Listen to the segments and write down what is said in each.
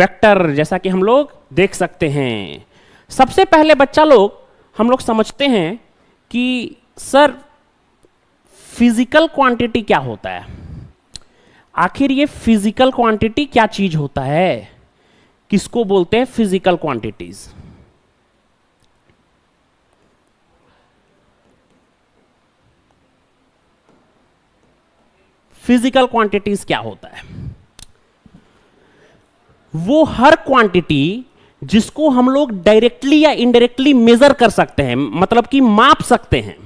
Vector, जैसा कि हम लोग देख सकते हैं। सबसे पहले बच्चा लोग हम लोग समझते हैं कि सर फिजिकल क्वांटिटी क्या होता है। आखिर ये फिजिकल क्वांटिटी क्या चीज होता है, किसको बोलते हैं फिजिकल क्वांटिटीज। फिजिकल क्वांटिटीज क्या होता है? वो हर क्वांटिटी जिसको हम लोग डायरेक्टली या इनडायरेक्टली मेजर कर सकते हैं, मतलब कि माप सकते हैं,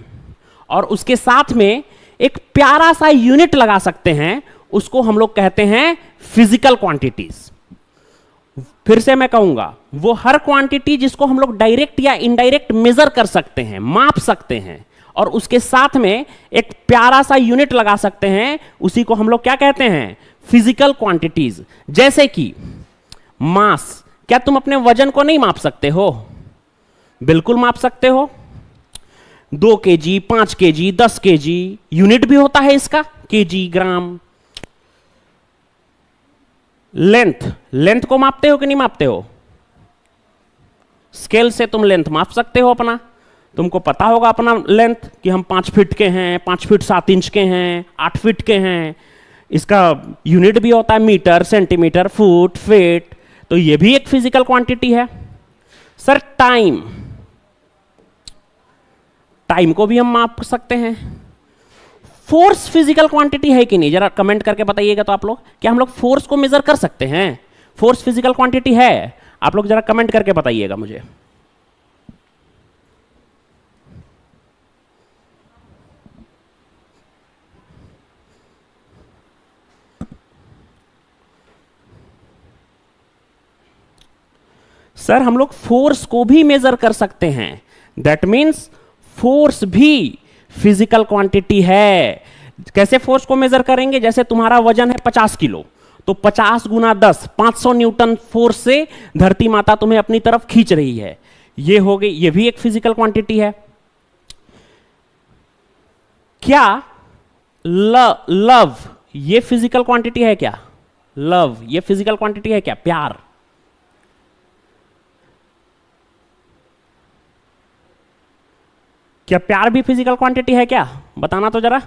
और उसके साथ में एक प्यारा सा यूनिट लगा सकते हैं, उसको हम लोग कहते हैं फिजिकल क्वांटिटीज। फिर से मैं कहूंगा, वो हर क्वांटिटी जिसको हम लोग डायरेक्ट या इनडायरेक्ट मेजर कर सकते हैं, माप सकते हैं, और उसके साथ में एक प्यारा सा यूनिट लगा सकते हैं, उसी को हम लोग क्या कहते हैं फिजिकल क्वांटिटीज। जैसे कि मास, क्या तुम अपने वजन को नहीं माप सकते हो? बिल्कुल माप सकते हो। 2 kg, 5 kg, 10 kg, यूनिट भी होता है इसका, kg, ग्राम। लेंथ, लेंथ को मापते हो कि नहीं मापते हो? स्केल से तुम लेंथ माप सकते हो अपना, तुमको पता होगा अपना लेंथ कि हम 5 फीट के हैं, 5 फीट 7 इंच के हैं, 8 फीट के हैं। इसका यूनिट भी होता है मीटर, सेंटीमीटर, फुट, फीट। तो ये भी एक फिजिकल क्वांटिटी है। सर टाइम, टाइम को भी हम माप सकते हैं। फोर्स फिजिकल क्वांटिटी है कि नहीं, जरा कमेंट करके बताइएगा तो आप लोग, क्या हम लोग फोर्स को मेजर कर सकते हैं? फोर्स फिजिकल क्वांटिटी है? आप लोग जरा कमेंट करके बताइएगा मुझे। सर हम लोग फोर्स को भी मेजर कर सकते हैं। दैट मीन्स फोर्स भी फिजिकल क्वांटिटी है। कैसे फोर्स को मेजर करेंगे? जैसे तुम्हारा वजन है 50 किलो, तो 50 गुना 10, 500 न्यूटन फोर्स से धरती माता तुम्हें अपनी तरफ खींच रही है। ये हो गई, ये भी एक फिजिकल क्वांटिटी है। क्या लव ये फिजिकल क्वांटिटी है क्या? लव ये फिजिकल क्वांटिटी है क्या? प्यार, क्या प्यार भी फिजिकल क्वांटिटी है क्या? बताना तो जरा।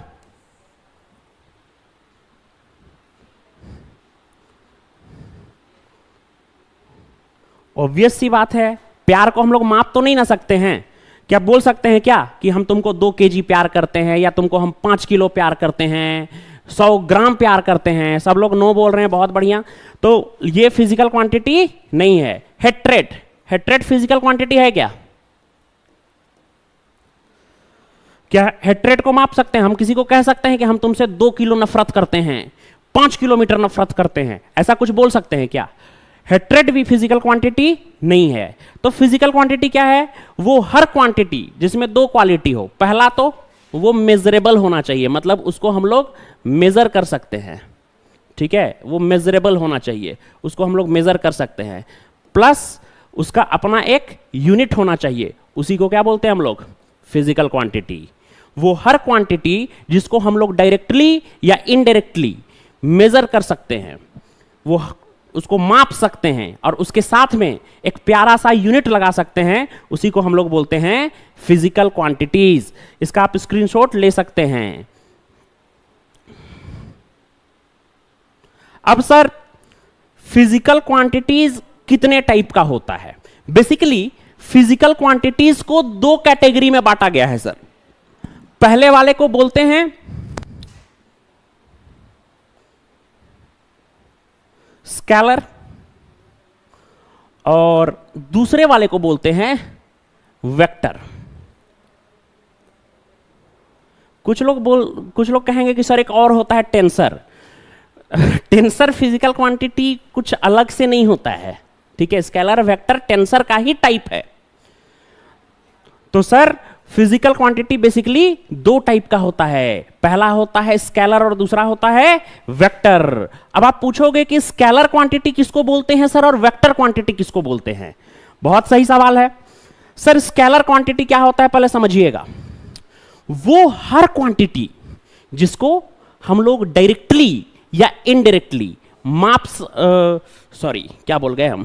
ऑब्वियस सी बात है, प्यार को हम लोग माप तो नहीं ना सकते हैं। क्या बोल सकते हैं क्या कि हम तुमको 2 kg प्यार करते हैं, या तुमको हम 5 किलो प्यार करते हैं, 100 ग्राम प्यार करते हैं? सब लोग नो बोल रहे हैं, बहुत बढ़िया। तो ये फिजिकल क्वांटिटी नहीं है। हेट्रेट, हेट्रेट फिजिकल क्वांटिटी है क्या? क्या हेट्रेट को माप सकते हैं? हम किसी को कह सकते हैं कि हम तुमसे 2 किलो नफरत करते हैं, 5 किलोमीटर नफरत करते हैं, ऐसा कुछ बोल सकते हैं क्या? हेट्रेट भी फिजिकल क्वांटिटी नहीं है। तो फिजिकल क्वांटिटी क्या है? वो हर क्वांटिटी जिसमें 2 क्वालिटी हो। पहला तो वो मेजरेबल होना चाहिए, मतलब उसको हम लोग मेजर कर सकते हैं, ठीक है, वो मेजरेबल होना चाहिए, उसको हम लोग मेजर कर सकते हैं। प्लस उसका अपना एक यूनिट होना चाहिए, उसी को क्या बोलते हैं हम लोग? Physical quantity. वो हर क्वांटिटी जिसको हम लोग डायरेक्टली या इनडायरेक्टली मेजर कर सकते हैं, वो उसको माप सकते हैं, और उसके साथ में एक प्यारा सा यूनिट लगा सकते हैं, उसी को हम लोग बोलते हैं फिजिकल क्वांटिटीज। इसका आप स्क्रीनशॉट ले सकते हैं। अब सर फिजिकल क्वांटिटीज कितने टाइप का होता है? बेसिकली फिजिकल क्वांटिटीज को 2 कैटेगरी में बांटा गया है सर। पहले वाले को बोलते हैं स्केलर, और दूसरे वाले को बोलते हैं वेक्टर। कुछ लोग कहेंगे कि सर एक और होता है टेंसर। टेंसर फिजिकल क्वांटिटी कुछ अलग से नहीं होता है, ठीक है। स्केलर, वेक्टर, टेंसर का ही टाइप है। तो sir physical quantity basically 2 type का होता है। पहला होता है स्केलर और दूसरा होता है वेक्टर। अब आप पूछोगे कि स्केलर क्वांटिटी किसको बोलते हैं सर, और वेक्टर क्वांटिटी किसको बोलते हैं? बहुत सही सवाल है सर। स्केलर क्वांटिटी क्या होता है पहले समझिएगा। वो हर क्वांटिटी जिसको हम लोग डायरेक्टली या इनडायरेक्टली माप्स, सॉरी क्या बोल गए हम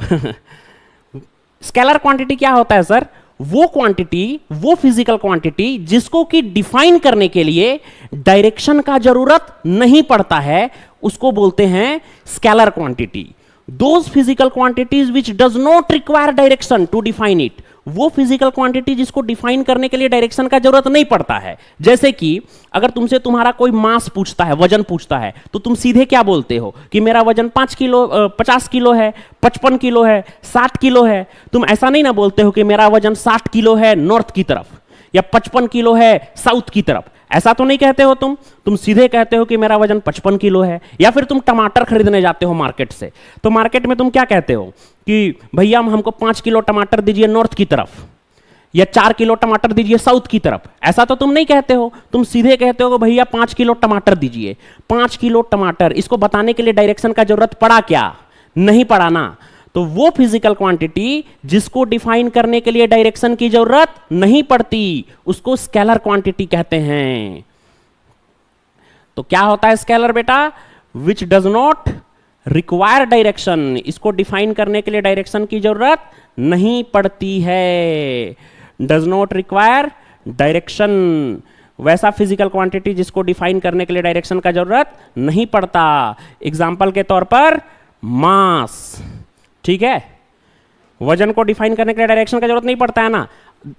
स्केलर क्वांटिटी क्या होता है सर? वो क्वांटिटी, वो फिजिकल क्वांटिटी जिसको कि डिफाइन करने के लिए डायरेक्शन का जरूरत नहीं पड़ता है, उसको बोलते हैं scalar quantity. Those physical quantities which does not require direction to define it, वो फिजिकल क्वांटिटी जिसको डिफाइन करने के लिए डायरेक्शन का जरूरत नहीं पड़ता है। जैसे कि अगर तुमसे तुम्हारा कोई मास पूछता है, वजन पूछता है, तो तुम सीधे क्या बोलते हो कि मेरा वजन 5 किलो, 50 किलो है, 55 किलो है, 60 किलो है। तुम ऐसा नहीं ना बोलते हो कि मेरा वजन 60 किलो है नॉर्थ की तरफ, या 55 किलो है साउथ की तरफ। ऐसा तो नहीं कहते हो तुम सीधे कहते हो कि मेरा वजन 55 किलो है। या फिर तुम टमाटर खरीदने जाते हो मार्केट से, तो मार्केट में तुम क्या कहते हो कि भैया हमको 5 किलो टमाटर दीजिए नॉर्थ की तरफ, या 4 किलो टमाटर दीजिए साउथ की तरफ। ऐसा तो तुम नहीं कहते हो, तुम सीधे कहते हो भैया 5 किलो टमाटर दीजिए। 5 किलो टमाटर, इसको बताने के लिए डायरेक्शन का जरूरत पड़ा क्या? नहीं पड़ा ना। तो वो फिजिकल क्वांटिटी जिसको डिफाइन करने के लिए डायरेक्शन की जरूरत नहीं पड़ती, उसको स्केलर क्वांटिटी कहते हैं। तो क्या होता है स्केलर बेटा? विच डज नॉट रिक्वायर डायरेक्शन, इसको डिफाइन करने के लिए डायरेक्शन की जरूरत नहीं पड़ती है। डज नॉट रिक्वायर डायरेक्शन, वैसा फिजिकल क्वांटिटी जिसको डिफाइन करने के लिए डायरेक्शन का जरूरत नहीं पड़ता। एग्जाम्पल के तौर पर मास, ठीक है, वजन को डिफाइन करने के लिए डायरेक्शन का जरूरत नहीं पड़ता है ना।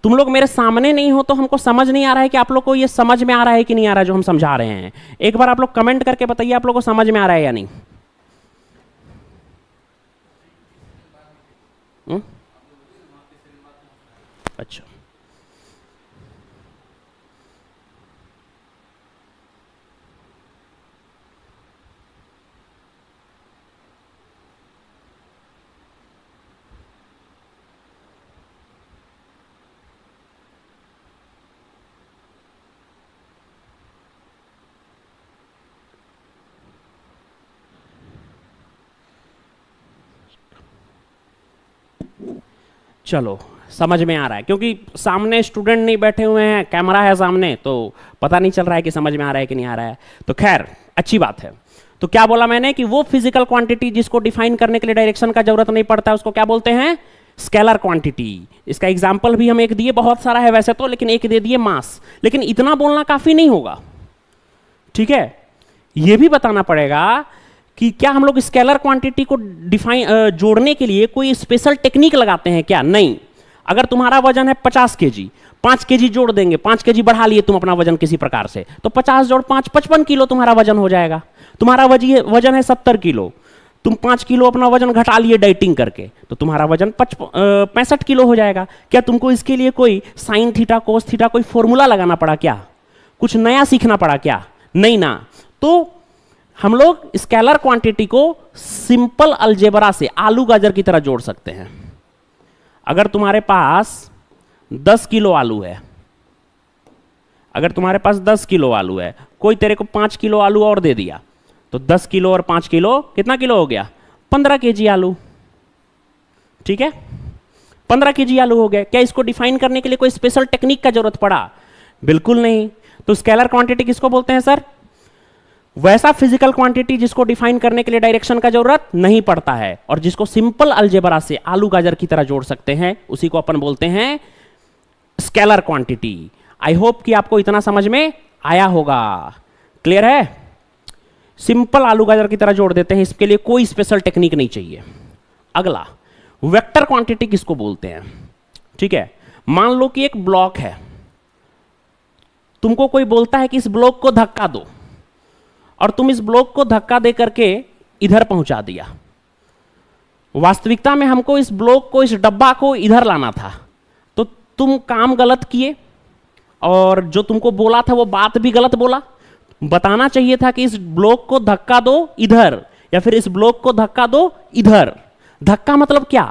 तुम लोग मेरे सामने नहीं हो तो हमको समझ नहीं आ रहा है कि आप लोग को ये समझ में आ रहा है कि नहीं आ रहा है जो हम समझा रहे हैं। एक बार आप लोग कमेंट करके बताइए आप लोग को समझ में आ रहा है या नहीं। अच्छा, चलो समझ में आ रहा है, क्योंकि सामने स्टूडेंट नहीं बैठे हुए हैं, कैमरा है सामने, तो पता नहीं चल रहा है कि समझ में आ रहा है कि नहीं आ रहा है। तो खैर अच्छी बात है। तो क्या बोला मैंने कि वो फिजिकल क्वांटिटी जिसको डिफाइन करने के लिए डायरेक्शन का जरूरत नहीं पड़ता है, उसको क्या बोलते हैं? Scalar quantity. इसका एग्जाम्पल भी हम एक दिए, बहुत सारा है वैसे तो, लेकिन एक दे दिए मास। लेकिन इतना बोलना काफी नहीं होगा, ठीक है। यह भी बताना पड़ेगा कि क्या हम लोग स्केलर क्वांटिटी को डिफाइन जोड़ने के लिए कोई स्पेशल टेक्निक लगाते हैं क्या? नहीं। अगर तुम्हारा वजन है 50 केजी, 5 केजी जोड़ देंगे, 5 केजी बढ़ा लिए तुम अपना वजन किसी प्रकार से, तो 50 जोड़ 5 55 किलो तुम्हारा वजन हो जाएगा। तुम्हारा वजन है 70 किलो, तुम 5 किलो अपना वजन घटा लिए डाइटिंग करके, तो तुम्हारा वजन 65 किलो हो जाएगा। क्या तुमको इसके लिए कोई साइन थीटा कोस थीटा कोई फॉर्मूला लगाना पड़ा क्या? कुछ नया सीखना पड़ा क्या? नहीं ना। तो हम लोग स्केलर क्वांटिटी को सिंपल अलजेब्रा से आलू गाजर की तरह जोड़ सकते हैं। अगर तुम्हारे पास 10 किलो आलू है, अगर तुम्हारे पास 10 किलो आलू है, कोई तेरे को 5 किलो आलू और दे दिया, तो 10 किलो और 5 किलो कितना किलो हो गया? 15 केजी आलू, ठीक है। 15 केजी आलू हो गए। क्या इसको डिफाइन करने के लिए कोई स्पेशल टेक्निक का जरूरत पड़ा? बिल्कुल नहीं। तो स्केलर क्वांटिटी किसको बोलते हैं सर? वैसा फिजिकल क्वांटिटी जिसको डिफाइन करने के लिए डायरेक्शन का जरूरत नहीं पड़ता है और जिसको सिंपल अलजेब्रा से आलू गाजर की तरह जोड़ सकते हैं, उसी को अपन बोलते हैं स्केलर क्वांटिटी। आई होप कि आपको इतना समझ में आया होगा। क्लियर है? सिंपल आलू गाजर की तरह जोड़ देते हैं, इसके लिए कोई स्पेशल टेक्निक नहीं चाहिए। अगला, वेक्टर क्वांटिटी किसको बोलते हैं? ठीक है, मान लो कि एक ब्लॉक है, तुमको कोई बोलता है कि इस ब्लॉक को धक्का दो, और तुम इस ब्लॉक को धक्का दे करके इधर पहुंचा दिया। वास्तविकता में हमको इस ब्लॉक को, इस डब्बा को इधर लाना था, तो तुम काम गलत किए, और जो तुमको बोला था वो बात भी गलत बोला। बताना चाहिए था कि इस ब्लॉक को धक्का दो इधर, या फिर इस ब्लॉक को धक्का दो इधर। धक्का मतलब क्या?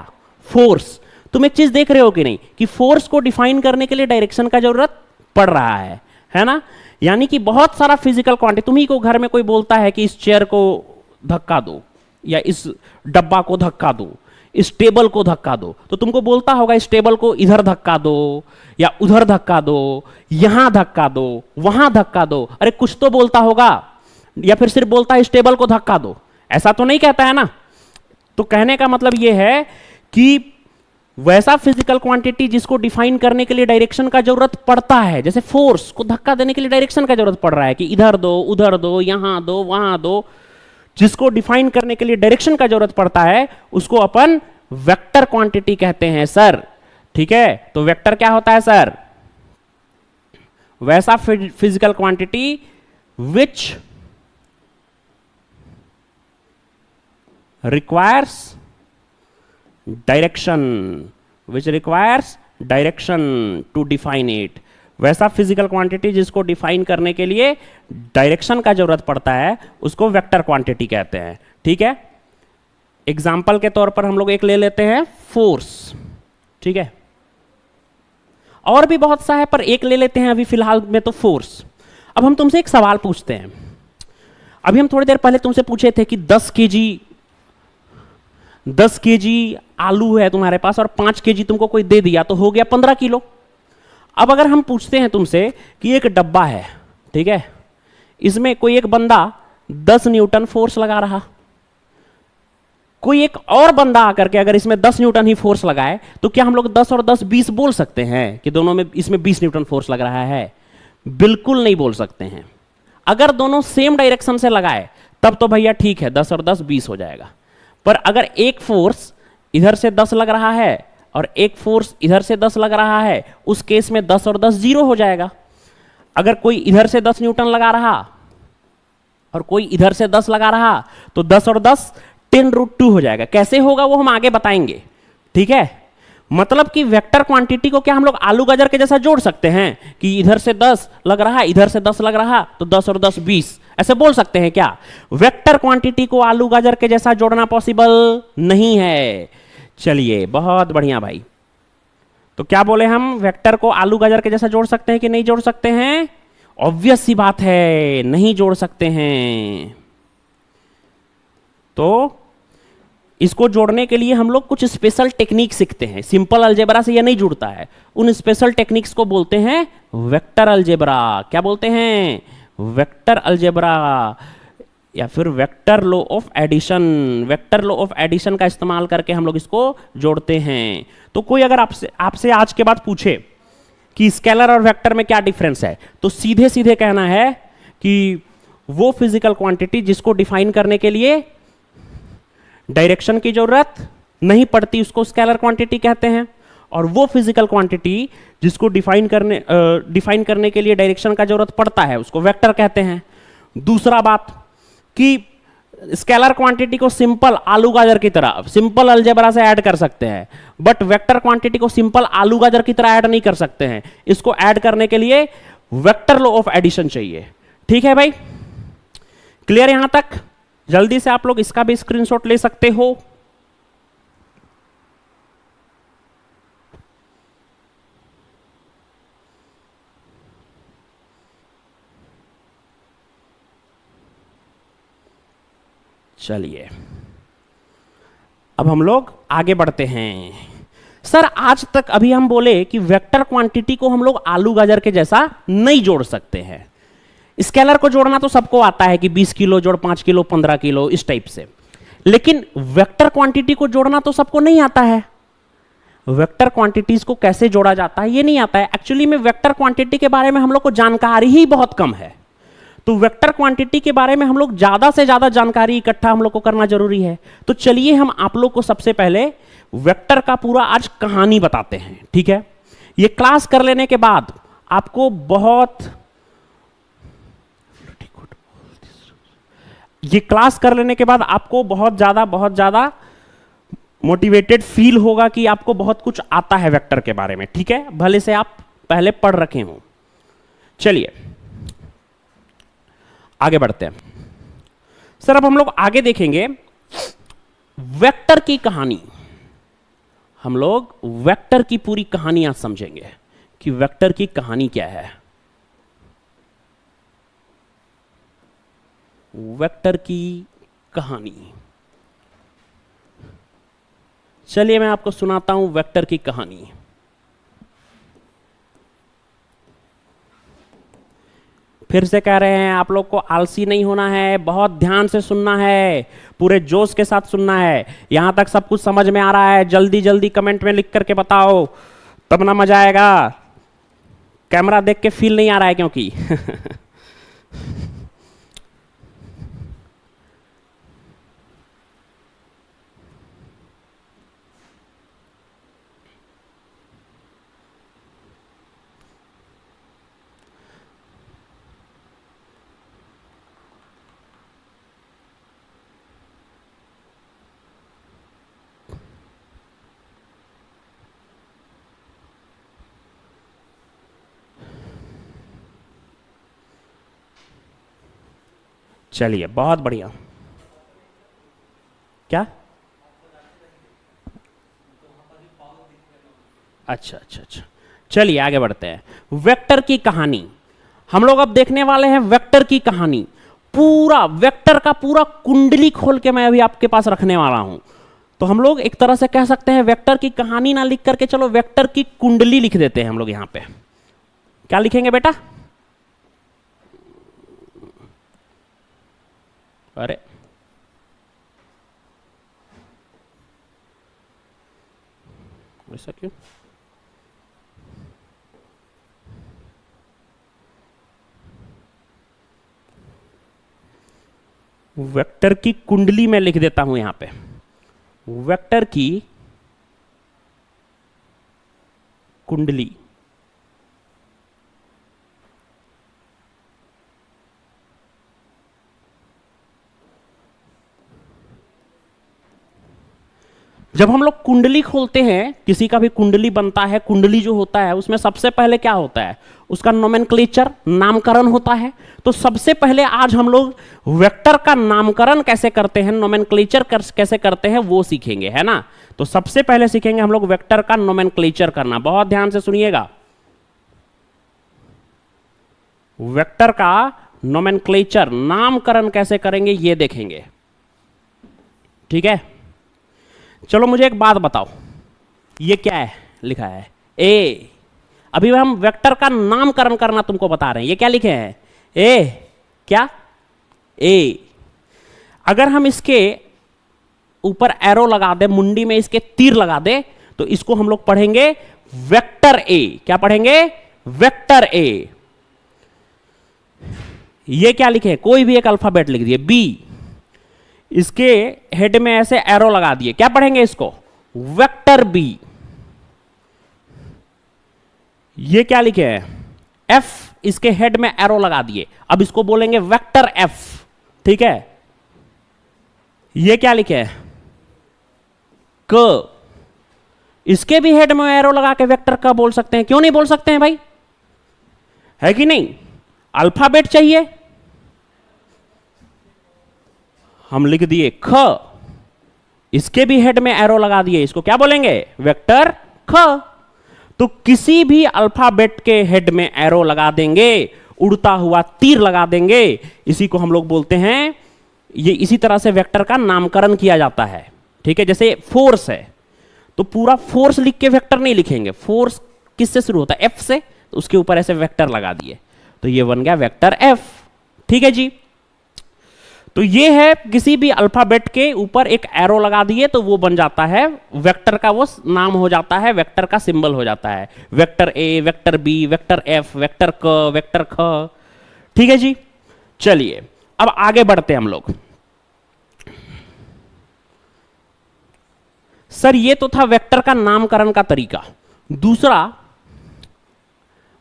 फोर्स। तुम एक चीज देख रहे हो कि नहीं कि फोर्स को डिफाइन करने के लिए डायरेक्शन का जरूरत पड़ रहा है ना। यानी कि बहुत सारा फिजिकल क्वांटिटी, तुम्ही को घर में कोई बोलता है कि इस चेयर को धक्का दो, या इस डब्बा को धक्का दो, इस टेबल को धक्का दो, तो तुमको बोलता होगा इस टेबल को इधर धक्का दो, या उधर धक्का दो, यहां धक्का दो, वहां धक्का दो। अरे कुछ तो बोलता होगा, या फिर सिर्फ बोलता है इस टेबल को धक्का दो। ऐसा तो नहीं कहता है ना। तो कहने का मतलब यह है कि वैसा फिजिकल क्वांटिटी जिसको डिफाइन करने के लिए डायरेक्शन का जरूरत पड़ता है, जैसे फोर्स को धक्का देने के लिए डायरेक्शन का जरूरत पड़ रहा है कि इधर दो, उधर दो, यहां दो, वहां दो, जिसको डिफाइन करने के लिए डायरेक्शन का जरूरत पड़ता है उसको अपन वेक्टर क्वांटिटी कहते हैं सर। ठीक है, तो वेक्टर क्या होता है सर? वैसा physical quantity which requires direction to define it। वैसा फिजिकल क्वांटिटी जिसको डिफाइन करने के लिए डायरेक्शन का जरूरत पड़ता है उसको वेक्टर क्वांटिटी कहते हैं। ठीक है, एग्जाम्पल के तौर पर हम लोग एक ले लेते हैं फोर्स। ठीक है, और भी बहुत सा है पर एक ले लेते हैं अभी फिलहाल में तो फोर्स। अब हम तुमसे एक सवाल पूछते हैं। अभी हम थोड़ी देर पहले तुमसे पूछे थे कि 10 केजी आलू है तुम्हारे पास और 5 केजी तुमको कोई दे दिया तो हो गया 15 किलो। अब अगर हम पूछते हैं तुमसे कि एक डब्बा है, ठीक है, इसमें कोई एक बंदा 10 न्यूटन फोर्स लगा रहा, कोई एक और बंदा आकर के अगर इसमें 10 न्यूटन ही फोर्स लगाए तो क्या हम लोग 10 और 10 20 बोल सकते हैं कि दोनों में इसमें 20 न्यूटन फोर्स लग रहा है? बिल्कुल नहीं बोल सकते हैं। अगर दोनों सेम डायरेक्शन से लगाए तब तो भैया ठीक है, 10 और 10 20 हो जाएगा। पर अगर एक फोर्स इधर से 10 लग रहा है और एक फोर्स इधर से 10 लग रहा है, उस केस में 10 और 10 0 हो जाएगा। अगर कोई इधर से 10 न्यूटन लगा रहा और कोई इधर से 10 लगा रहा तो 10 और 10 10√2 हो जाएगा। कैसे होगा वो हम आगे बताएंगे। ठीक है, मतलब कि वेक्टर क्वांटिटी को क्या हम लोग आलू गाजर के जैसा जोड़ सकते हैं कि इधर से 10 लग रहा, इधर से 10 लग रहा तो 10 और 10 20, ऐसे बोल सकते हैं क्या? वेक्टर क्वांटिटी को आलू गाजर के जैसा जोड़ना पॉसिबल नहीं है। चलिए, बहुत बढ़िया भाई। तो क्या बोले हम, वेक्टर को आलू गाजर के जैसा जोड़ सकते हैं कि नहीं जोड़ सकते हैं? ऑब्वियस सी बात है, नहीं जोड़ सकते हैं। तो इसको जोड़ने के लिए हम लोग कुछ स्पेशल टेक्निक सीखते हैं। सिंपल अलजेब्रा से यह नहीं जुड़ता है, उन स्पेशल टेक्निक्स को बोलते हैं वेक्टर अलजेब्रा। क्या बोलते हैं? वेक्टर अलजेब्रा या फिर vector law of addition. Vector law of addition का इस्तेमाल करके हम लोग इसको जोड़ते हैं। तो कोई अगर आपसे आज के बाद पूछे कि स्केलर और वेक्टर में क्या डिफरेंस है, तो सीधे सीधे कहना है कि वो फिजिकल क्वांटिटी जिसको डिफाइन करने के लिए डायरेक्शन की जरूरत नहीं पड़ती उसको स्केलर क्वांटिटी कहते हैं, और वो फिजिकल क्वांटिटी जिसको डिफाइन करने के लिए डायरेक्शन का जरूरत पड़ता है उसको वेक्टर कहते हैं। दूसरा बात कि स्केलर क्वांटिटी को सिंपल आलू गाजर की तरह सिंपल अलजेब्रा से ऐड कर सकते हैं, बट वेक्टर क्वांटिटी को सिंपल आलू गाजर की तरह ऐड नहीं कर सकते हैं। इसको ऐड करने के लिए वेक्टर लॉ ऑफ एडिशन चाहिए। ठीक है भाई, क्लियर यहां तक? जल्दी से आप लोग इसका भी स्क्रीनशॉट ले सकते हो। चलिए, अब हम लोग आगे बढ़ते हैं। सर, आज तक अभी हम बोले कि वेक्टर क्वांटिटी को हम लोग आलू गाजर के जैसा नहीं जोड़ सकते हैं। स्केलर को जोड़ना तो सबको आता है कि 20 किलो जोड़ 5 किलो 15 किलो इस टाइप से, लेकिन वेक्टर क्वांटिटी को जोड़ना तो सबको नहीं आता है। वेक्टर क्वांटिटीज को कैसे जोड़ा जाता है ये नहीं आता है। एक्चुअली में वेक्टर क्वांटिटी के बारे में हम लोग को जानकारी ही बहुत कम है। तो वेक्टर क्वांटिटी के बारे में हम लोग ज्यादा से ज्यादा जानकारी इकट्ठा हम लोग को करना जरूरी है। तो चलिए हम आप लोग को सबसे पहले वेक्टर का पूरा आज कहानी बताते हैं। ठीक है, ये क्लास कर लेने के बाद आपको बहुत ज्यादा मोटिवेटेड फील होगा कि आपको बहुत कुछ आता है वेक्टर के बारे में। ठीक है, भले से आप पहले पढ़ रखे हो। चलिए आगे बढ़ते हैं। सर, अब हम लोग आगे देखेंगे वेक्टर की कहानी। हम लोग वेक्टर की पूरी कहानी आज समझेंगे कि वेक्टर की कहानी क्या है। वेक्टर की कहानी, चलिए मैं आपको सुनाता हूं वेक्टर की कहानी। फिर से कह रहे हैं, आप लोग को आलसी नहीं होना है, बहुत ध्यान से सुनना है, पूरे जोश के साथ सुनना है। यहां तक सब कुछ समझ में आ रहा है? जल्दी जल्दी कमेंट में लिख करके बताओ, तब ना मजा आएगा। कैमरा देख के फील नहीं आ रहा है क्योंकि चलिए, बहुत बढ़िया। क्या? अच्छा अच्छा अच्छा, चलिए आगे बढ़ते हैं। वेक्टर की कहानी हम लोग अब देखने वाले हैं। वेक्टर की कहानी, पूरा वेक्टर का पूरा कुंडली खोल के मैं अभी आपके पास रखने वाला हूं। तो हम लोग एक तरह से कह सकते हैं, वेक्टर की कहानी ना लिख करके चलो वेक्टर की कुंडली लिख देते हैं हम लोग। यहां पे क्या लिखेंगे बेटा? अरे ऐसा क्यों? वेक्टर की कुंडली में लिख देता हूं यहां पे, वेक्टर की कुंडली। जब हम लोग कुंडली खोलते हैं, किसी का भी कुंडली बनता है, कुंडली जो होता है उसमें सबसे पहले क्या होता है? उसका नोमेनक्लेचर, नामकरण होता है। तो सबसे पहले आज हम लोग वेक्टर का नामकरण कैसे करते हैं, नोमेनक्लेचर कैसे करते हैं वो सीखेंगे, है ना। तो सबसे पहले सीखेंगे हम लोग वेक्टर का नोमेनक्लेचर करना। बहुत ध्यान से सुनिएगा, वेक्टर का नोमेनक्लेचर, नामकरण कैसे करेंगे ये देखेंगे, ठीक है। चलो मुझे एक बात बताओ, ये क्या है लिखा है? ए। अभी हम वेक्टर का नामकरण करना तुमको बता रहे हैं। ये क्या लिखे हैं? ए। क्या? ए। अगर हम इसके ऊपर एरो लगा दे, मुंडी में इसके तीर लगा दे, तो इसको हम लोग पढ़ेंगे वेक्टर ए। क्या पढ़ेंगे? Vector A. ये क्या लिखे? कोई भी एक अल्फाबेट लिख दिए, बी। इसके हेड में ऐसे एरो लगा दिए, क्या पढ़ेंगे इसको? Vector B. ये क्या लिखे हैं? एफ। इसके हेड में एरो लगा दिए, अब इसको बोलेंगे वेक्टर एफ, ठीक है। ये क्या लिखे हैं? क। इसके भी हेड में एरो लगा के वेक्टर का बोल सकते हैं, क्यों नहीं बोल सकते हैं भाई? है कि नहीं? अल्फाबेट चाहिए, हम लिख दिए ख। इसके भी हेड में एरो लगा दिए, इसको क्या बोलेंगे? वेक्टर ख। तो किसी भी अल्फाबेट के हेड में एरो लगा देंगे, उड़ता हुआ तीर लगा देंगे, इसी को हम लोग बोलते हैं, ये इसी तरह से वेक्टर का नामकरण किया जाता है, ठीक है। जैसे फोर्स है, तो पूरा फोर्स लिख के वेक्टर नहीं लिखेंगे। फोर्स किससे शुरू होता है? एफ से, तो उसके ऊपर ऐसे वेक्टर लगा दिए, तो ये बन गया वेक्टर एफ, ठीक है जी। तो ये है, किसी भी अल्फाबेट के ऊपर एक एरो लगा दिए तो वो बन जाता है वेक्टर का, वो नाम हो जाता है, वेक्टर का सिंबल हो जाता है। Vector A, vector B, vector F, vector क, वेक्टर ख, ठीक है जी। चलिए अब आगे बढ़ते हैं हम लोग। सर ये तो था वेक्टर का नामकरण का तरीका। दूसरा,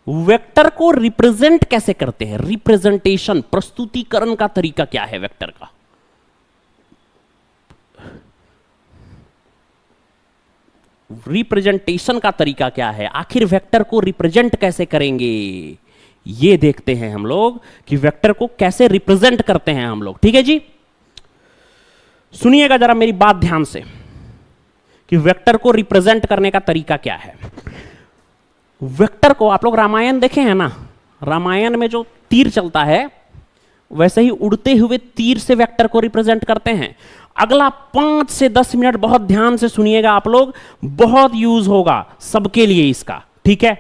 वेक्टर को रिप्रेजेंट कैसे करते हैं? रिप्रेजेंटेशन, प्रस्तुतिकरण का तरीका क्या है वेक्टर का? रिप्रेजेंटेशन का तरीका क्या है? आखिर वेक्टर को रिप्रेजेंट कैसे करेंगे, ये देखते हैं हम लोग कि वेक्टर को कैसे रिप्रेजेंट करते हैं हम लोग, ठीक है जी। सुनिएगा जरा मेरी बात ध्यान से कि वेक्टर को रिप्रेजेंट करने का तरीका क्या है। वेक्टर को आप लोग रामायण देखे हैं ना, रामायण में जो तीर चलता है वैसे ही उड़ते हुए तीर से वेक्टर को रिप्रेजेंट करते हैं। अगला 5 से 10 मिनट बहुत ध्यान से सुनिएगा आप लोग, बहुत यूज होगा सबके लिए इसका, ठीक है।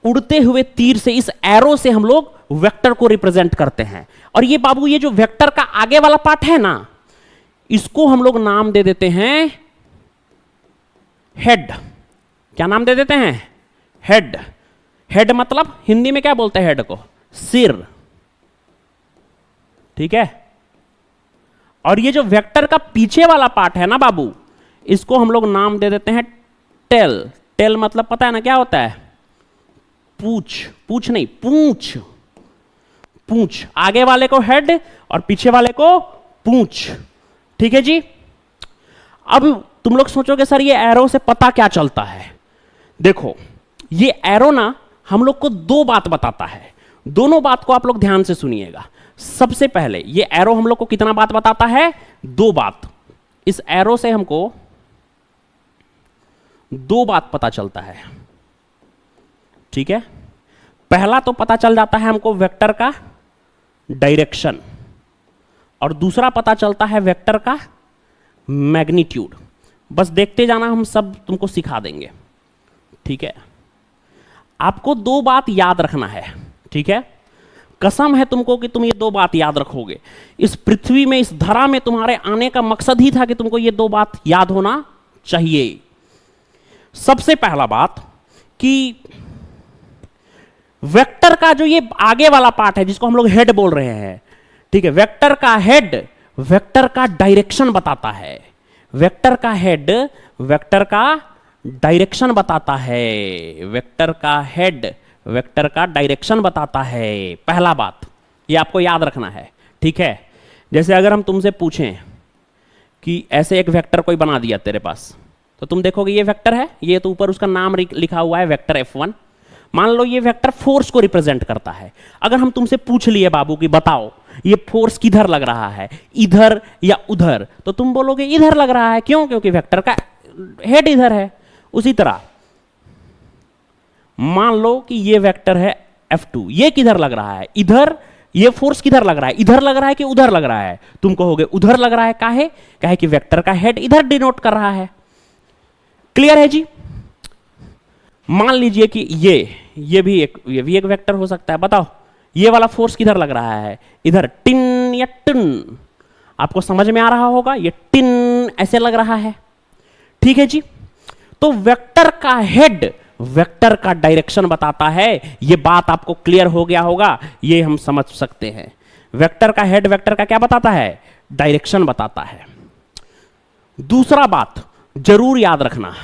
उड़ते हुए तीर से, इस एरो से हम लोग वेक्टर को रिप्रेजेंट करते हैं। और ये बाबू, ये जो वेक्टर का आगे वाला पार्ट है ना, इसको हम लोग नाम दे देते हैं हेड। क्या नाम दे देते हैं? हेड। हेड मतलब हिंदी में क्या बोलते हैं हेड को? सिर। ठीक है। और ये जो वेक्टर का पीछे वाला पार्ट है ना बाबू, इसको हम लोग नाम दे देते हैं टेल। टेल मतलब पता है ना क्या होता है? पूछ। पूछ नहीं, पूंछ। पूंछ। आगे वाले को हेड और पीछे वाले को पूंछ। ठीक है जी। अब तुम लोग सोचोगे सर ये एरो से पता क्या चलता है? देखो, ये एरो ना हम लोग को दो बात बताता है। दोनों बात को आप लोग ध्यान से सुनिएगा। सबसे पहले ये एरो हम लोग को कितना बात बताता है? दो बात। इस एरो से हमको दो बात पता चलता है। ठीक है। पहला तो पता चल जाता है हमको वेक्टर का डायरेक्शन, और दूसरा पता चलता है वेक्टर का मैग्नीट्यूड। बस देखते जाना, हम सब तुमको सिखा देंगे। ठीक है। आपको दो बात याद रखना है। ठीक है। कसम है तुमको कि तुम ये दो बात याद रखोगे। इस पृथ्वी में, इस धरा में तुम्हारे आने का मकसद ही था कि तुमको ये दो बात याद होना चाहिए। सबसे पहला बात कि वेक्टर का जो ये आगे वाला पार्ट है, जिसको हम लोग हेड बोल रहे हैं, ठीक है, वेक्टर का हेड वेक्टर का डायरेक्शन बताता है। वेक्टर का हेड वेक्टर का डायरेक्शन बताता है। वेक्टर का हेड वेक्टर का डायरेक्शन बताता है। पहला बात ये आपको याद रखना है। ठीक है। जैसे अगर हम तुमसे पूछें कि ऐसे एक वेक्टर कोई बना दिया तेरे पास, तो तुम देखोगे ये वेक्टर है, ये तो ऊपर उसका नाम लिखा हुआ है वेक्टर F1। मान लो ये वेक्टर फोर्स को रिप्रेजेंट करता है। अगर हम तुमसे पूछ लिए बाबू कि बताओ ये फोर्स किधर लग रहा है, इधर या उधर, तो तुम बोलोगे इधर लग रहा है। क्यों? क्योंकि वेक्टर का हेड इधर है। उसी तरह मान लो कि ये वेक्टर है F2, ये किधर लग रहा है? इधर। ये फोर्स किधर लग रहा है? इधर लग रहा है कि उधर लग रहा है? तुम कहोगे उधर लग रहा है। काहे? काहे कि वेक्टर का हेड इधर डिनोट कर रहा है। क्लियर है जी? मान लीजिए कि ये भी एक वेक्टर हो सकता है। बताओ ये वाला फोर्स किधर लग रहा है? इधर। टिन या टिन, आपको समझ में आ रहा होगा। ये टिन ऐसे लग रहा है। ठीक है जी। तो वेक्टर का हेड वेक्टर का डायरेक्शन बताता है। ये बात आपको क्लियर हो गया होगा, ये हम समझ सकते हैं। वेक्टर का हेड वेक्टर का क्या बताता है? डायरेक्शन बताता है। दूसरा बात जरूर याद रखना,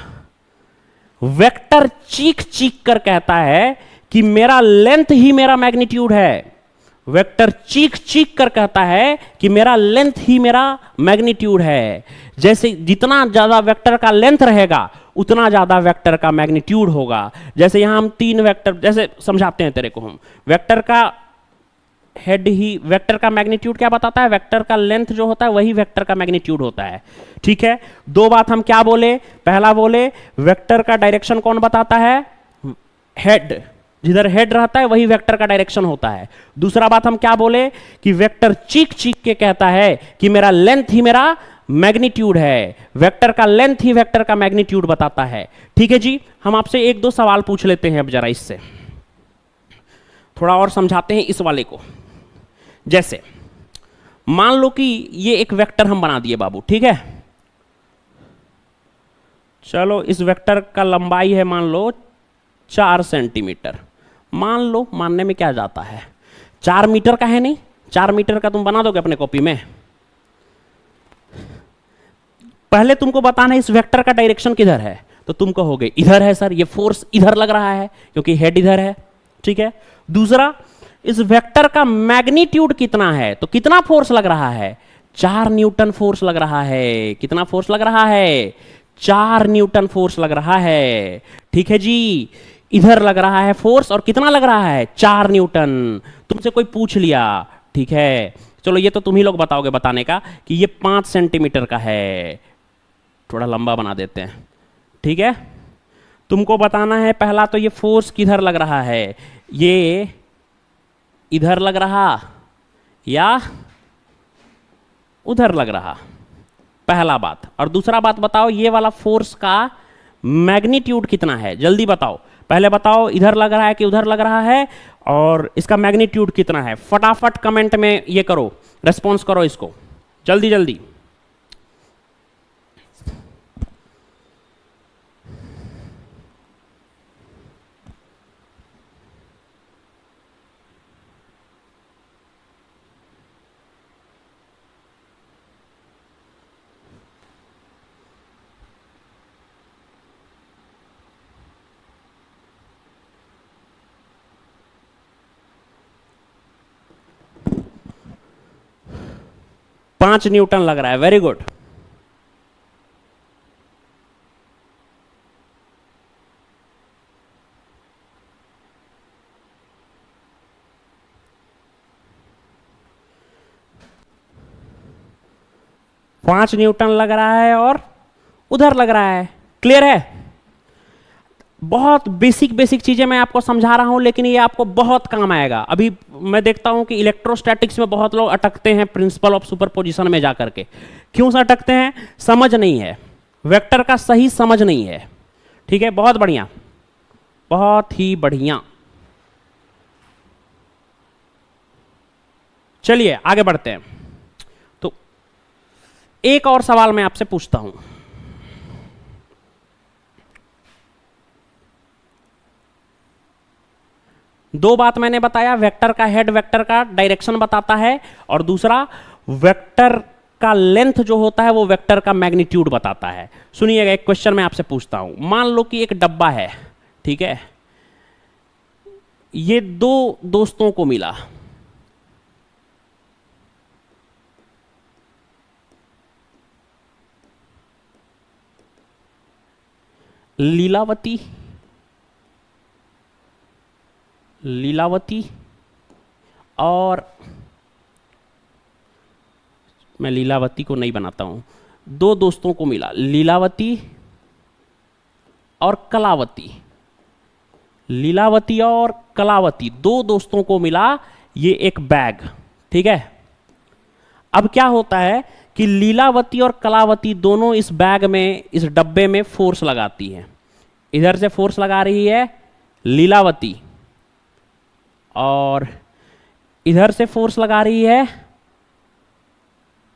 वेक्टर चीख चीख कर कहता है कि मेरा लेंथ ही मेरा मैग्नीट्यूड है। वेक्टर चीख चीख कर कहता है कि मेरा लेंथ ही मेरा मैग्नीट्यूड है। जैसे जितना ज्यादा वेक्टर का लेंथ रहेगा उतना ज्यादा वेक्टर का मैग्नीट्यूड होगा। जैसे यहां हम तीन वेक्टर जैसे समझाते हैं तेरे को हम, वेक्टर का हेड ही वेक्टर का मैग्नीट्यूड क्या बताता है? वेक्टर का लेंथ जो होता है वही वेक्टर का मैग्नीट्यूड होता है। ठीक है। दो बात हम क्या बोले? पहला बोले वेक्टर का डायरेक्शन कौन बताता है? हेड। जिधर हेड रहता है वही वेक्टर का डायरेक्शन होता है। दूसरा बात हम क्या बोले कि वेक्टर चीख चीख के कहता है कि मेरा लेंथ ही मेरा मैग्नीट्यूड है। वेक्टर का लेंथ ही वेक्टर का मैग्नीट्यूड बताता है। ठीक है जी। हम आपसे एक दो सवाल पूछ लेते हैं अब जरा, इससे थोड़ा और समझाते हैं इस वाले को। जैसे मान लो कि ये एक वेक्टर हम बना दिए बाबू। ठीक है। चलो इस वेक्टर का लंबाई है मान लो 4 सेंटीमीटर। मान लो, मानने में क्या जाता है, 4 मीटर का है नहीं? 4 मीटर का तुम बना दोगे अपने कॉपी में? पहले तुमको बताना है इस वेक्टर का डायरेक्शन किधर है, तो तुम कहोगे इधर है सर, ये फोर्स इधर लग रहा है क्योंकि हेड इधर है। ठीक है। दूसरा, इस वेक्टर का मैग्नीट्यूड कितना है, तो कितना फोर्स लग रहा है? 4 न्यूटन फोर्स लग रहा है। कितना फोर्स लग रहा है? 4 न्यूटन फोर्स लग रहा है। ठीक है जी। इधर लग रहा है फोर्स और कितना लग रहा है? 4 न्यूटन। तुमसे कोई पूछ लिया, ठीक है, चलो ये तो तुम ही लोग बताओगे बताने का कि ये 5 सेंटीमीटर का है। थोड़ा लंबा बना देते हैं। ठीक है। तुमको बताना है पहला तो ये फोर्स किधर लग रहा है, ये इधर लग रहा या उधर लग रहा, पहला बात। और दूसरा बात बताओ ये वाला फोर्स का मैग्नीट्यूड कितना है, जल्दी बताओ। पहले बताओ इधर लग रहा है कि उधर लग रहा है, और इसका मैग्नीट्यूड कितना है। फटाफट कमेंट में ये करो, रेस्पॉन्स करो इसको जल्दी जल्दी। पांच न्यूटन लग रहा है, वेरी गुड। पांच न्यूटन लग रहा है और उधर लग रहा है, क्लियर है। बहुत बेसिक बेसिक चीजें मैं आपको समझा रहा हूं, लेकिन ये आपको बहुत काम आएगा। अभी मैं देखता हूं कि इलेक्ट्रोस्टैटिक्स में बहुत लोग अटकते हैं प्रिंसिपल ऑफ सुपरपोजिशन में जाकर के। क्यों से अटकते हैं? समझ नहीं है, वेक्टर का सही समझ नहीं है। ठीक है, बहुत बढ़िया, बहुत ही बढ़िया। चलिए आगे बढ़ते हैं। तो एक और सवाल मैं आपसे पूछता हूं। दो बात मैंने बताया, वेक्टर का हेड वेक्टर का डायरेक्शन बताता है, और दूसरा वेक्टर का लेंथ जो होता है वो वेक्टर का मैग्नीट्यूड बताता है। सुनिएगा, एक क्वेश्चन मैं आपसे पूछता हूं। मान लो कि एक डब्बा है, ठीक है, ये दो दोस्तों को मिला। लीलावती और मैं लीलावती को नहीं बनाता हूं। दो दोस्तों को मिला, लीलावती और कलावती। लीलावती और कलावती दो दोस्तों को मिला ये एक बैग, ठीक है। अब क्या होता है कि लीलावती और कलावती दोनों इस बैग में, इस डब्बे में फोर्स लगाती हैं। इधर से फोर्स लगा रही है लीलावती और इधर से फोर्स लगा रही है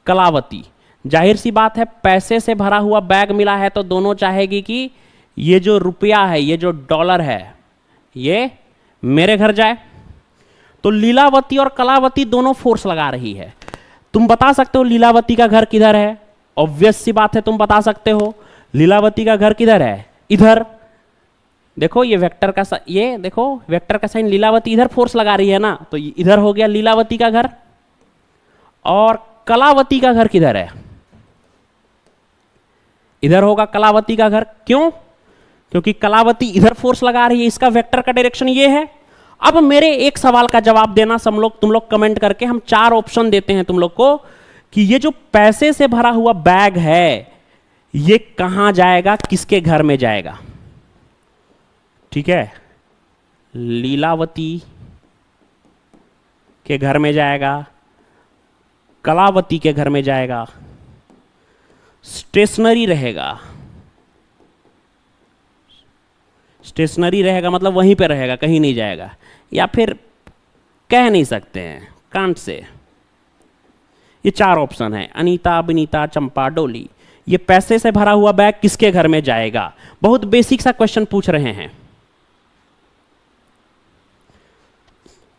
कलावती। जाहिर सी बात है, पैसे से भरा हुआ बैग मिला है तो दोनों चाहेगी कि ये जो रुपया है, ये जो डॉलर है, ये मेरे घर जाए। तो लीलावती और कलावती दोनों फोर्स लगा रही है। तुम बता सकते हो लीलावती का घर किधर है? ऑब्वियस सी बात है, तुम बता सकते हो लीलावती का घर किधर है। इधर देखो, ये वेक्टर का ये देखो वेक्टर का साइन लीलावती इधर फोर्स लगा रही है ना, तो इधर हो गया लीलावती का घर। और कलावती का घर किधर है? इधर होगा कलावती का घर। क्यों? क्योंकि कलावती इधर फोर्स लगा रही है, इसका वेक्टर का डायरेक्शन ये है। अब मेरे एक सवाल का जवाब देना तुम लोग कमेंट करके। हम चार ऑप्शन देते हैं तुम लोग को कि ये जो पैसे से भरा हुआ बैग है ये कहां जाएगा, किसके घर में जाएगा। ठीक है, लीलावती के घर में जाएगा, कलावती के घर में जाएगा, स्टेशनरी रहेगा। स्टेशनरी रहेगा मतलब वहीं पे रहेगा, कहीं नहीं जाएगा। या फिर कह नहीं सकते हैं, कांट से। ये चार ऑप्शन है, अनीता, बिनीता, चंपा, डोली। ये पैसे से भरा हुआ बैग किसके घर में जाएगा? बहुत बेसिक सा क्वेश्चन पूछ रहे हैं।